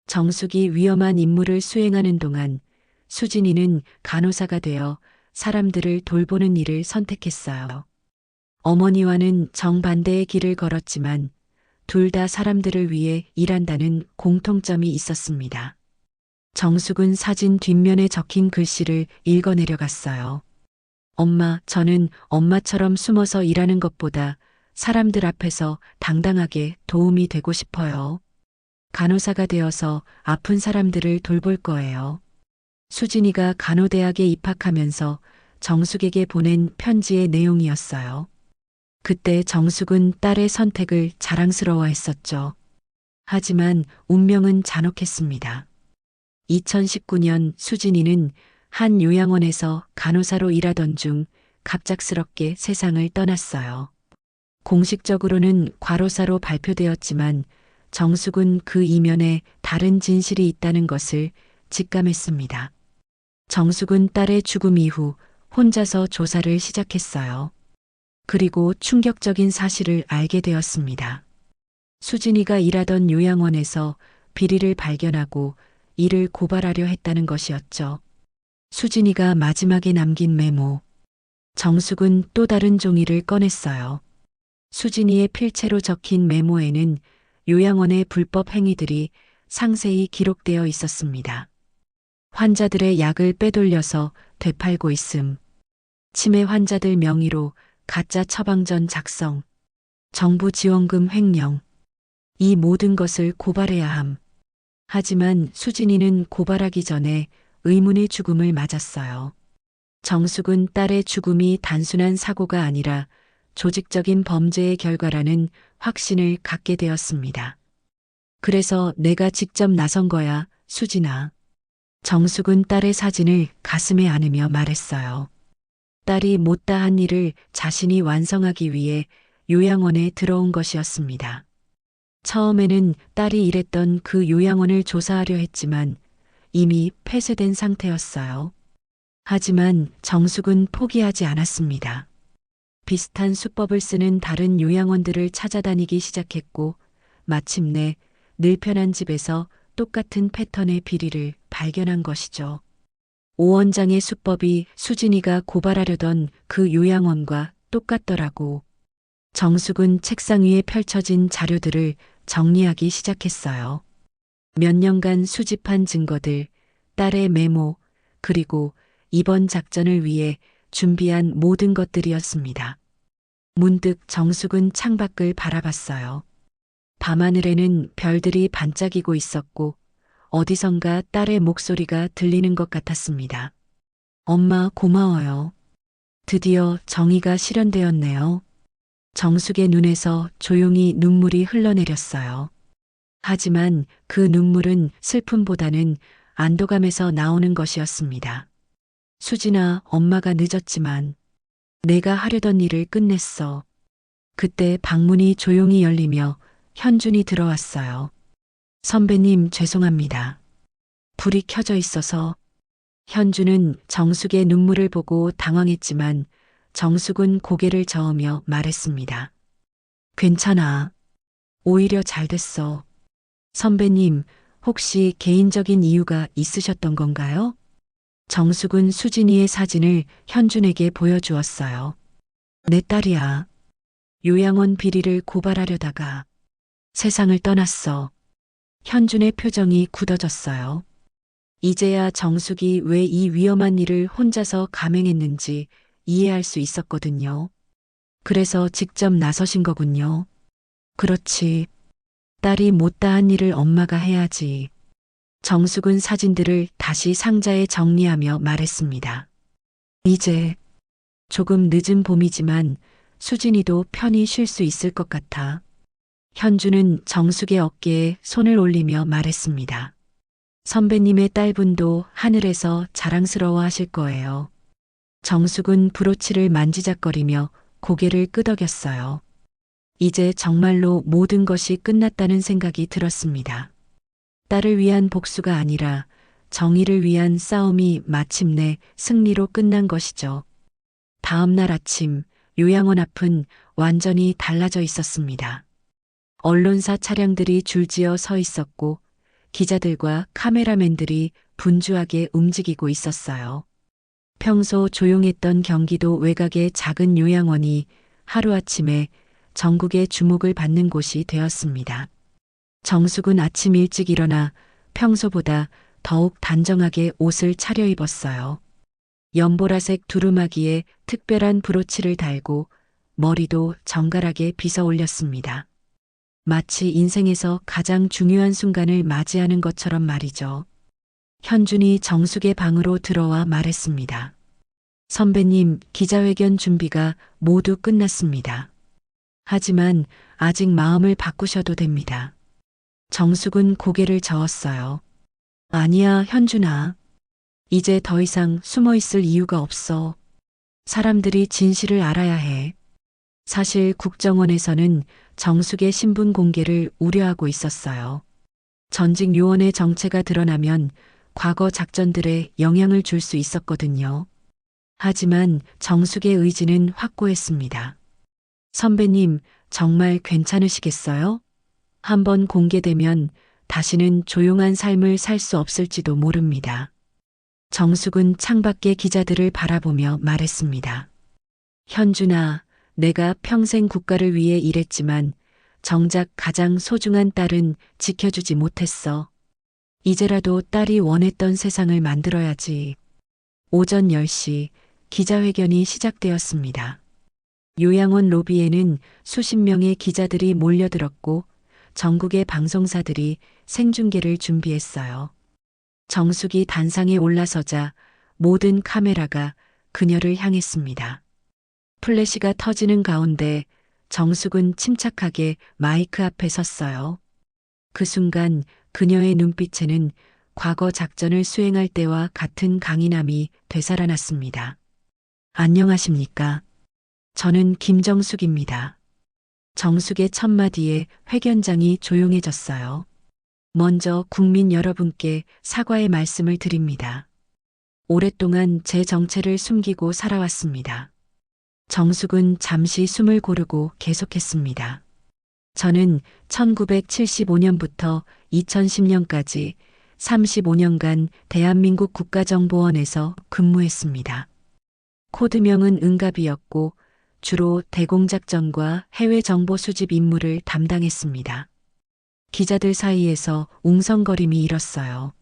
정숙이 위험한 임무를 수행하는 동안 수진이는 간호사가 되어 사람들을 돌보는 일을 선택했어요. 어머니와는 정반대의 길을 걸었지만 둘 다 사람들을 위해 일한다는 공통점이 있었습니다. 정숙은 사진 뒷면에 적힌 글씨를 읽어내려갔어요. 엄마, 저는 엄마처럼 숨어서 일하는 것보다 사람들 앞에서 당당하게 도움이 되고 싶어요. 간호사가 되어서 아픈 사람들을 돌볼 거예요. 수진이가 간호대학에 입학하면서 정숙에게 보낸 편지의 내용이었어요. 그때 정숙은 딸의 선택을 자랑스러워했었죠. 하지만 운명은 잔혹했습니다. 2019년 수진이는 한 요양원에서 간호사로 일하던 중 갑작스럽게 세상을 떠났어요. 공식적으로는 과로사로 발표되었지만 정숙은 그 이면에 다른 진실이 있다는 것을 직감했습니다. 정숙은 딸의 죽음 이후 혼자서 조사를 시작했어요. 그리고 충격적인 사실을 알게 되었습니다. 수진이가 일하던 요양원에서 비리를 발견하고 이를 고발하려 했다는 것이었죠. 수진이가 마지막에 남긴 메모. 정숙은 또 다른 종이를 꺼냈어요. 수진이의 필체로 적힌 메모에는 요양원의 불법 행위들이 상세히 기록되어 있었습니다. 환자들의 약을 빼돌려서 되팔고 있음. 치매 환자들 명의로 가짜 처방전 작성. 정부 지원금 횡령. 이 모든 것을 고발해야 함. 하지만 수진이는 고발하기 전에 의문의 죽음을 맞았어요. 정숙은 딸의 죽음이 단순한 사고가 아니라 조직적인 범죄의 결과라는 확신을 갖게 되었습니다. 그래서 내가 직접 나선 거야, 수진아. 정숙은 딸의 사진을 가슴에 안으며 말했어요. 딸이 못다한 일을 자신이 완성하기 위해 요양원에 들어온 것이었습니다. 처음에는 딸이 일했던 그 요양원을 조사하려 했지만 이미 폐쇄된 상태였어요. 하지만 정숙은 포기하지 않았습니다. 비슷한 수법을 쓰는 다른 요양원들을 찾아다니기 시작했고 마침내 늘 편한 집에서 똑같은 패턴의 비리를 발견한 것이죠. 오 원장의 수법이 수진이가 고발하려던 그 요양원과 똑같더라고. 정숙은 책상 위에 펼쳐진 자료들을 정리하기 시작했어요. 몇 년간 수집한 증거들, 딸의 메모, 그리고 이번 작전을 위해 준비한 모든 것들이었습니다. 문득 정숙은 창밖을 바라봤어요. 밤하늘에는 별들이 반짝이고 있었고 어디선가 딸의 목소리가 들리는 것 같았습니다. 엄마 고마워요. 드디어 정의가 실현되었네요. 정숙의 눈에서 조용히 눈물이 흘러내렸어요. 하지만 그 눈물은 슬픔보다는 안도감에서 나오는 것이었습니다. 수진아, 엄마가 늦었지만 내가 하려던 일을 끝냈어. 그때 방문이 조용히 열리며 현준이 들어왔어요. 선배님, 죄송합니다. 불이 켜져 있어서. 현준은 정숙의 눈물을 보고 당황했지만 정숙은 고개를 저으며 말했습니다. 괜찮아. 오히려 잘 됐어. 선배님, 혹시 개인적인 이유가 있으셨던 건가요? 정숙은 수진이의 사진을 현준에게 보여주었어요. 내 딸이야. 요양원 비리를 고발하려다가 세상을 떠났어. 현준의 표정이 굳어졌어요. 이제야 정숙이 왜 이 위험한 일을 혼자서 감행했는지 이해할 수 있었거든요. 그래서 직접 나서신 거군요. 그렇지. 딸이 못다한 일을 엄마가 해야지. 정숙은 사진들을 다시 상자에 정리하며 말했습니다. 이제 조금 늦은 봄이지만 수진이도 편히 쉴 수 있을 것 같아. 현주는 정숙의 어깨에 손을 올리며 말했습니다. 선배님의 딸분도 하늘에서 자랑스러워 하실 거예요. 정숙은 브로치를 만지작거리며 고개를 끄덕였어요. 이제 정말로 모든 것이 끝났다는 생각이 들었습니다. 딸을 위한 복수가 아니라 정의를 위한 싸움이 마침내 승리로 끝난 것이죠. 다음 날 아침, 요양원 앞은 완전히 달라져 있었습니다. 언론사 차량들이 줄지어 서 있었고 기자들과 카메라맨들이 분주하게 움직이고 있었어요. 평소 조용했던 경기도 외곽의 작은 요양원이 하루아침에 전국의 주목을 받는 곳이 되었습니다. 정숙은 아침 일찍 일어나 평소보다 더욱 단정하게 옷을 차려입었어요. 연보라색 두루마기에 특별한 브로치를 달고 머리도 정갈하게 빗어 올렸습니다. 마치 인생에서 가장 중요한 순간을 맞이하는 것처럼 말이죠. 현준이 정숙의 방으로 들어와 말했습니다. 선배님, 기자회견 준비가 모두 끝났습니다. 하지만 아직 마음을 바꾸셔도 됩니다. 정숙은 고개를 저었어요. 아니야, 현준아. 이제 더 이상 숨어 있을 이유가 없어. 사람들이 진실을 알아야 해. 사실 국정원에서는 정숙의 신분 공개를 우려하고 있었어요. 전직 요원의 정체가 드러나면 과거 작전들에 영향을 줄 수 있었거든요. 하지만 정숙의 의지는 확고했습니다. 선배님, 정말 괜찮으시겠어요? 한번 공개되면 다시는 조용한 삶을 살 수 없을지도 모릅니다. 정숙은 창밖의 기자들을 바라보며 말했습니다. 현준아, 내가 평생 국가를 위해 일했지만 정작 가장 소중한 딸은 지켜주지 못했어. 이제라도 딸이 원했던 세상을 만들어야지. 오전 10시 기자회견이 시작되었습니다. 요양원 로비에는 수십 명의 기자들이 몰려들었고 전국의 방송사들이 생중계를 준비했어요. 정숙이 단상에 올라서자 모든 카메라가 그녀를 향했습니다. 플래시가 터지는 가운데 정숙은 침착하게 마이크 앞에 섰어요. 그 순간 그녀의 눈빛에는 과거 작전을 수행할 때와 같은 강인함이 되살아났습니다. 안녕하십니까? 저는 김정숙입니다. 정숙의 첫마디에 회견장이 조용해졌어요. 먼저 국민 여러분께 사과의 말씀을 드립니다. 오랫동안 제 정체를 숨기고 살아왔습니다. 정숙은 잠시 숨을 고르고 계속했습니다. 저는 1975년부터 2010년까지 35년간 대한민국 국가정보원에서 근무했습니다. 코드명은 은갑이었고 주로 대공작전과 해외 정보 수집 임무를 담당했습니다. 기자들 사이에서 웅성거림이 일었어요.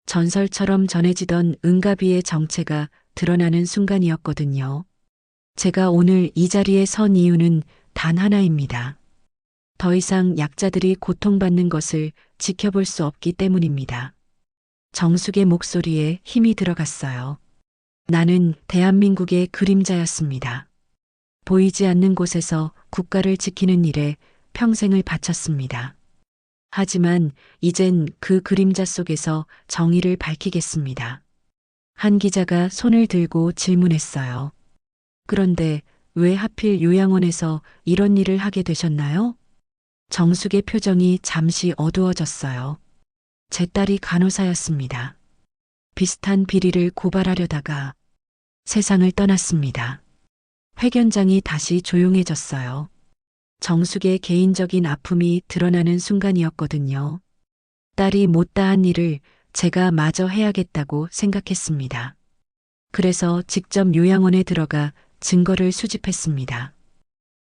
전설처럼 전해지던 은가비의 정체가 드러나는 순간이었거든요. 제가 오늘 이 자리에 선 이유는 단 하나입니다. 더 이상 약자들이 고통받는 것을 지켜볼 수 없기 때문입니다. 정숙의 목소리에 힘이 들어갔어요. 나는 대한민국의 그림자였습니다. 보이지 않는 곳에서 국가를 지키는 일에 평생을 바쳤습니다. 하지만 이젠 그 그림자 속에서 정의를 밝히겠습니다. 한 기자가 손을 들고 질문했어요. 그런데 왜 하필 요양원에서 이런 일을 하게 되셨나요? 정숙의 표정이 잠시 어두워졌어요. 제 딸이 간호사였습니다. 비슷한 비리를 고발하려다가 세상을 떠났습니다. 회견장이 다시 조용해졌어요. 정숙의 개인적인 아픔이 드러나는 순간이었거든요. 딸이 못다한 일을 제가 마저 해야겠다고 생각했습니다. 그래서 직접 요양원에 들어가 증거를 수집했습니다.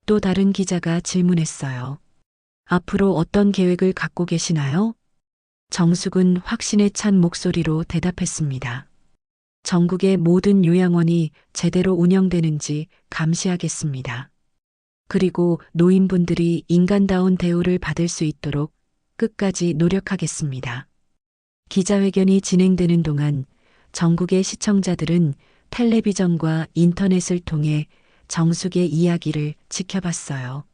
또 다른 기자가 질문했어요. 앞으로 어떤 계획을 갖고 계시나요? 정숙은 확신에 찬 목소리로 대답했습니다. 전국의 모든 요양원이 제대로 운영되는지 감시하겠습니다. 그리고 노인분들이 인간다운 대우를 받을 수 있도록 끝까지 노력하겠습니다. 기자회견이 진행되는 동안 전국의 시청자들은 텔레비전과 인터넷을 통해 정숙의 이야기를 지켜봤어요.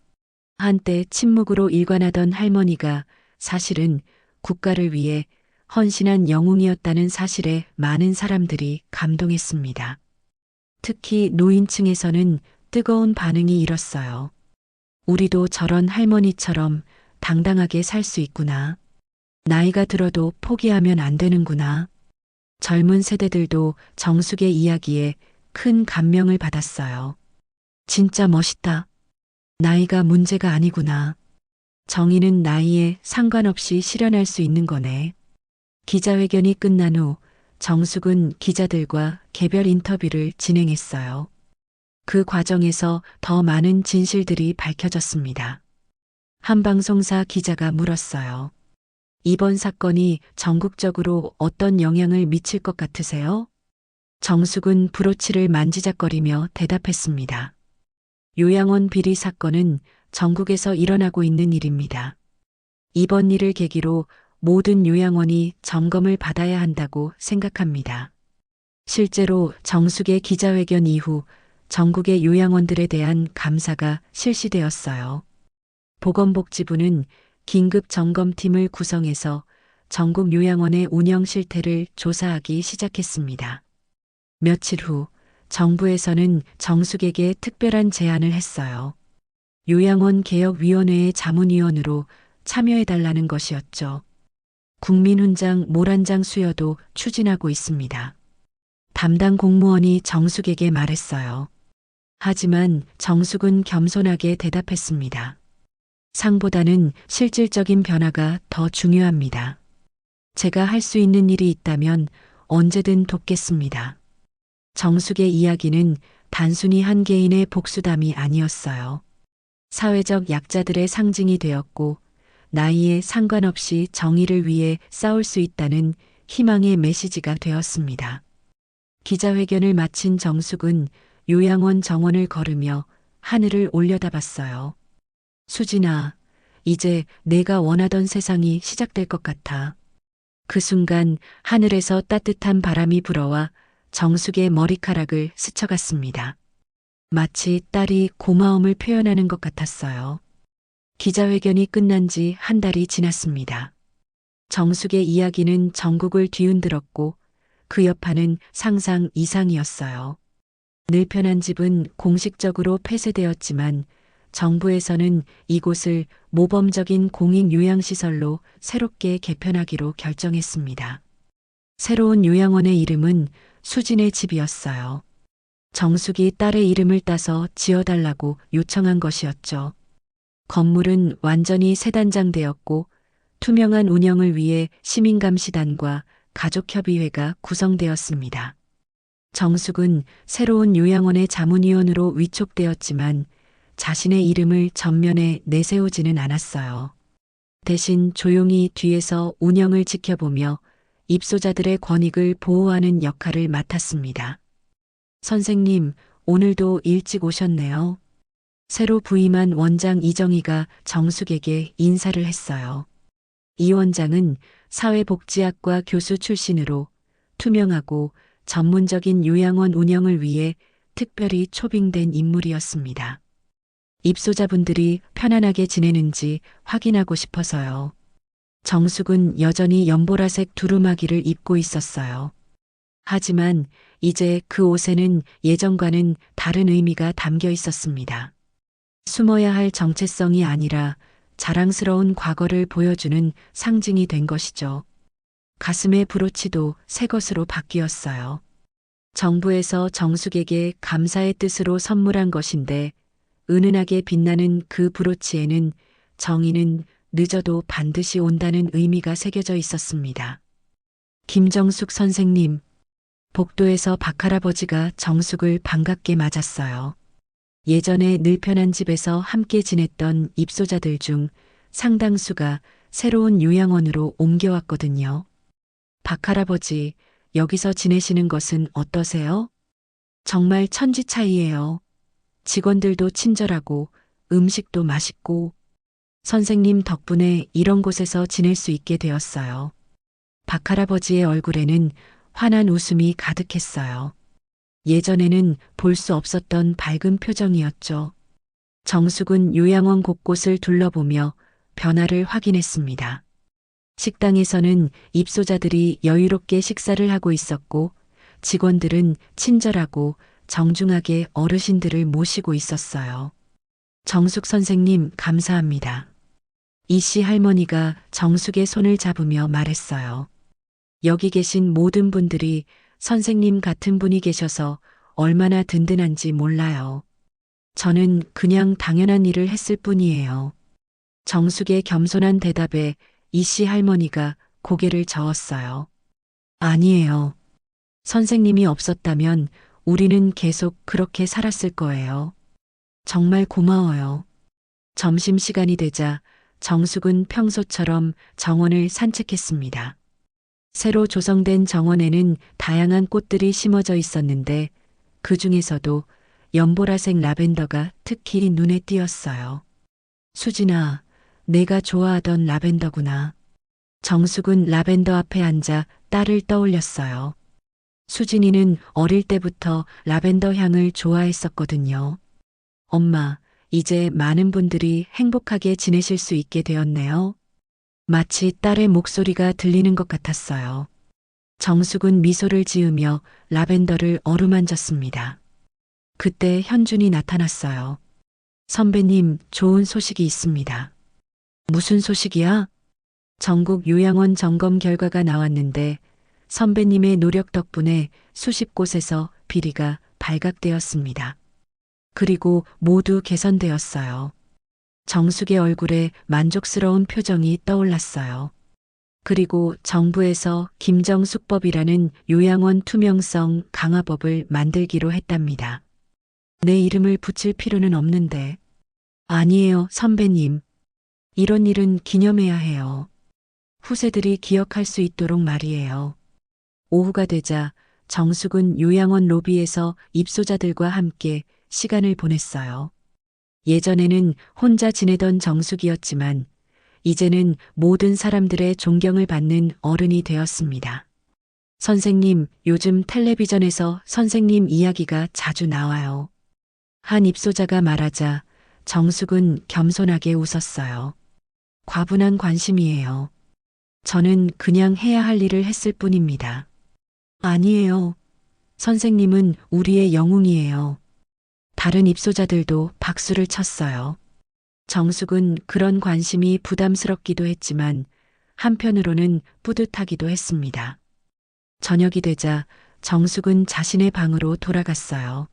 한때 침묵으로 일관하던 할머니가 사실은 국가를 위해 헌신한 영웅이었다는 사실에 많은 사람들이 감동했습니다. 특히 노인층에서는 뜨거운 반응이 일었어요. 우리도 저런 할머니처럼 당당하게 살 수 있구나. 나이가 들어도 포기하면 안 되는구나. 젊은 세대들도 정숙의 이야기에 큰 감명을 받았어요. 진짜 멋있다. 나이가 문제가 아니구나. 정의는 나이에 상관없이 실현할 수 있는 거네. 기자회견이 끝난 후 정숙은 기자들과 개별 인터뷰를 진행했어요. 그 과정에서 더 많은 진실들이 밝혀졌습니다. 한 방송사 기자가 물었어요. 이번 사건이 전국적으로 어떤 영향을 미칠 것 같으세요? 정숙은 브로치를 만지작거리며 대답했습니다. 요양원 비리 사건은 전국에서 일어나고 있는 일입니다. 이번 일을 계기로 모든 요양원이 점검을 받아야 한다고 생각합니다. 실제로 정숙의 기자회견 이후 전국의 요양원들에 대한 감사가 실시되었어요. 보건복지부는 긴급 점검팀을 구성해서 전국 요양원의 운영 실태를 조사하기 시작했습니다. 며칠 후 정부에서는 정숙에게 특별한 제안을 했어요. 요양원 개혁위원회의 자문위원으로 참여해달라는 것이었죠. 국민훈장 모란장 수여도 추진하고 있습니다. 담당 공무원이 정숙에게 말했어요. 하지만 정숙은 겸손하게 대답했습니다. 상보다는 실질적인 변화가 더 중요합니다. 제가 할 수 있는 일이 있다면 언제든 돕겠습니다. 정숙의 이야기는 단순히 한 개인의 복수담이 아니었어요. 사회적 약자들의 상징이 되었고 나이에 상관없이 정의를 위해 싸울 수 있다는 희망의 메시지가 되었습니다. 기자회견을 마친 정숙은 요양원 정원을 걸으며 하늘을 올려다봤어요. 수진아, 이제 내가 원하던 세상이 시작될 것 같아. 그 순간 하늘에서 따뜻한 바람이 불어와 정숙의 머리카락을 스쳐갔습니다. 마치 딸이 고마움을 표현하는 것 같았어요. 기자회견이 끝난 지 한 달이 지났습니다. 정숙의 이야기는 전국을 뒤흔들었고 그 여파는 상상 이상이었어요. 늘편한 집은 공식적으로 폐쇄되었지만 정부에서는 이곳을 모범적인 공익요양시설로 새롭게 개편하기로 결정했습니다. 새로운 요양원의 이름은 수진의 집이었어요. 정숙이 딸의 이름을 따서 지어달라고 요청한 것이었죠. 건물은 완전히 새단장되었고 투명한 운영을 위해 시민감시단과 가족협의회가 구성되었습니다. 정숙은 새로운 요양원의 자문위원으로 위촉되었지만 자신의 이름을 전면에 내세우지는 않았어요. 대신 조용히 뒤에서 운영을 지켜보며 입소자들의 권익을 보호하는 역할을 맡았습니다. 선생님, 오늘도 일찍 오셨네요. 새로 부임한 원장 이정희가 정숙에게 인사를 했어요. 이 원장은 사회복지학과 교수 출신으로 투명하고 전문적인 요양원 운영을 위해 특별히 초빙된 인물이었습니다. 입소자분들이 편안하게 지내는지 확인하고 싶어서요. 정숙은 여전히 연보라색 두루마기를 입고 있었어요. 하지만 이제 그 옷에는 예전과는 다른 의미가 담겨 있었습니다. 숨어야 할 정체성이 아니라 자랑스러운 과거를 보여주는 상징이 된 것이죠. 가슴의 브로치도 새 것으로 바뀌었어요. 정부에서 정숙에게 감사의 뜻으로 선물한 것인데 은은하게 빛나는 그 브로치에는 정의는 늦어도 반드시 온다는 의미가 새겨져 있었습니다. 김정숙 선생님, 복도에서 박할아버지가 정숙을 반갑게 맞았어요. 예전에 늘편한 집에서 함께 지냈던 입소자들 중 상당수가 새로운 요양원으로 옮겨왔거든요. 박할아버지, 여기서 지내시는 것은 어떠세요? 정말 천지 차이예요. 직원들도 친절하고 음식도 맛있고 선생님 덕분에 이런 곳에서 지낼 수 있게 되었어요. 박할아버지의 얼굴에는 환한 웃음이 가득했어요. 예전에는 볼 수 없었던 밝은 표정이었죠. 정숙은 요양원 곳곳을 둘러보며 변화를 확인했습니다. 식당에서는 입소자들이 여유롭게 식사를 하고 있었고 직원들은 친절하고 정중하게 어르신들을 모시고 있었어요. 정숙 선생님 감사합니다. 이씨 할머니가 정숙의 손을 잡으며 말했어요. 여기 계신 모든 분들이 선생님 같은 분이 계셔서 얼마나 든든한지 몰라요. 저는 그냥 당연한 일을 했을 뿐이에요. 정숙의 겸손한 대답에 이씨 할머니가 고개를 저었어요. 아니에요. 선생님이 없었다면 우리는 계속 그렇게 살았을 거예요. 정말 고마워요. 점심시간이 되자 정숙은 평소처럼 정원을 산책했습니다. 새로 조성된 정원에는 다양한 꽃들이 심어져 있었는데 그 중에서도 연보라색 라벤더가 특히 눈에 띄었어요. 수진아, 내가 좋아하던 라벤더구나. 정숙은 라벤더 앞에 앉아 딸을 떠올렸어요. 수진이는 어릴 때부터 라벤더 향을 좋아했었거든요. 엄마, 이제 많은 분들이 행복하게 지내실 수 있게 되었네요. 마치 딸의 목소리가 들리는 것 같았어요. 정숙은 미소를 지으며 라벤더를 어루만졌습니다. 그때 현준이 나타났어요. 선배님, 좋은 소식이 있습니다. 무슨 소식이야? 전국 요양원 점검 결과가 나왔는데 선배님의 노력 덕분에 수십 곳에서 비리가 발각되었습니다. 그리고 모두 개선되었어요. 정숙의 얼굴에 만족스러운 표정이 떠올랐어요. 그리고 정부에서 김정숙법이라는 요양원 투명성 강화법을 만들기로 했답니다. 내 이름을 붙일 필요는 없는데. 아니에요, 선배님. 이런 일은 기념해야 해요. 후세들이 기억할 수 있도록 말이에요. 오후가 되자 정숙은 요양원 로비에서 입소자들과 함께 시간을 보냈어요. 예전에는 혼자 지내던 정숙이었지만 이제는 모든 사람들의 존경을 받는 어른이 되었습니다. 선생님, 요즘 텔레비전에서 선생님 이야기가 자주 나와요. 한 입소자가 말하자 정숙은 겸손하게 웃었어요. 과분한 관심이에요. 저는 그냥 해야 할 일을 했을 뿐입니다. 아니에요. 선생님은 우리의 영웅이에요. 다른 입소자들도 박수를 쳤어요. 정숙은 그런 관심이 부담스럽기도 했지만 한편으로는 뿌듯하기도 했습니다. 저녁이 되자 정숙은 자신의 방으로 돌아갔어요.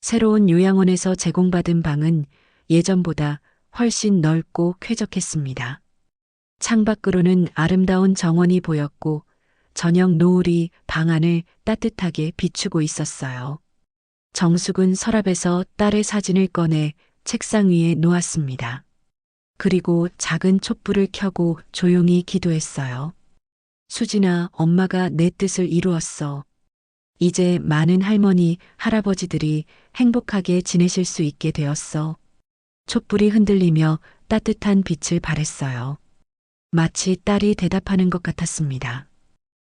새로운 요양원에서 제공받은 방은 예전보다 훨씬 넓고 쾌적했습니다. 창밖으로는 아름다운 정원이 보였고 저녁 노을이 방 안을 따뜻하게 비추고 있었어요. 정숙은 서랍에서 딸의 사진을 꺼내 책상 위에 놓았습니다. 그리고 작은 촛불을 켜고 조용히 기도했어요. 수진아, 엄마가 내 뜻을 이루었어. 이제 많은 할머니, 할아버지들이 행복하게 지내실 수 있게 되었어. 촛불이 흔들리며 따뜻한 빛을 발했어요. 마치 딸이 대답하는 것 같았습니다.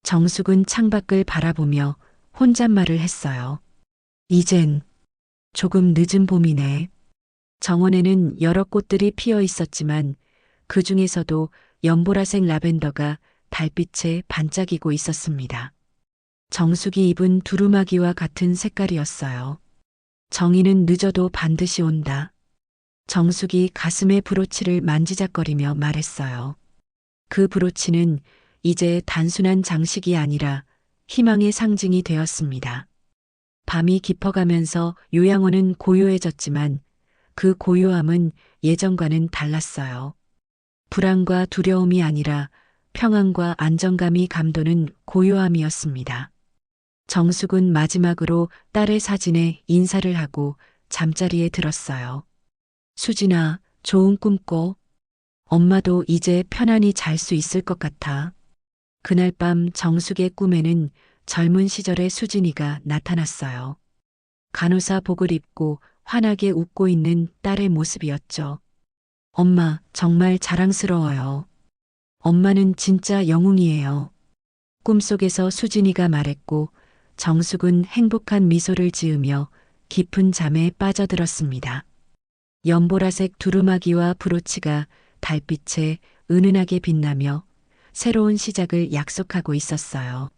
정숙은 창밖을 바라보며 혼잣말을 했어요. 이젠 조금 늦은 봄이네. 정원에는 여러 꽃들이 피어 있었지만 그 중에서도 연보라색 라벤더가 달빛에 반짝이고 있었습니다. 정숙이 입은 두루마기와 같은 색깔이었어요. 정의는 늦어도 반드시 온다. 정숙이 가슴의 브로치를 만지작거리며 말했어요. 그 브로치는 이제 단순한 장식이 아니라 희망의 상징이 되었습니다. 밤이 깊어가면서 요양원은 고요해졌지만 그 고요함은 예전과는 달랐어요. 불안과 두려움이 아니라 평안과 안정감이 감도는 고요함이었습니다. 정숙은 마지막으로 딸의 사진에 인사를 하고 잠자리에 들었어요. 수진아, 좋은 꿈 꿔. 엄마도 이제 편안히 잘 수 있을 것 같아. 그날 밤 정숙의 꿈에는 젊은 시절의 수진이가 나타났어요. 간호사복을 입고 환하게 웃고 있는 딸의 모습이었죠. 엄마, 정말 자랑스러워요. 엄마는 진짜 영웅이에요. 꿈속에서 수진이가 말했고 정숙은 행복한 미소를 지으며 깊은 잠에 빠져들었습니다. 연보라색 두루마기와 브로치가 달빛에 은은하게 빛나며 새로운 시작을 약속하고 있었어요.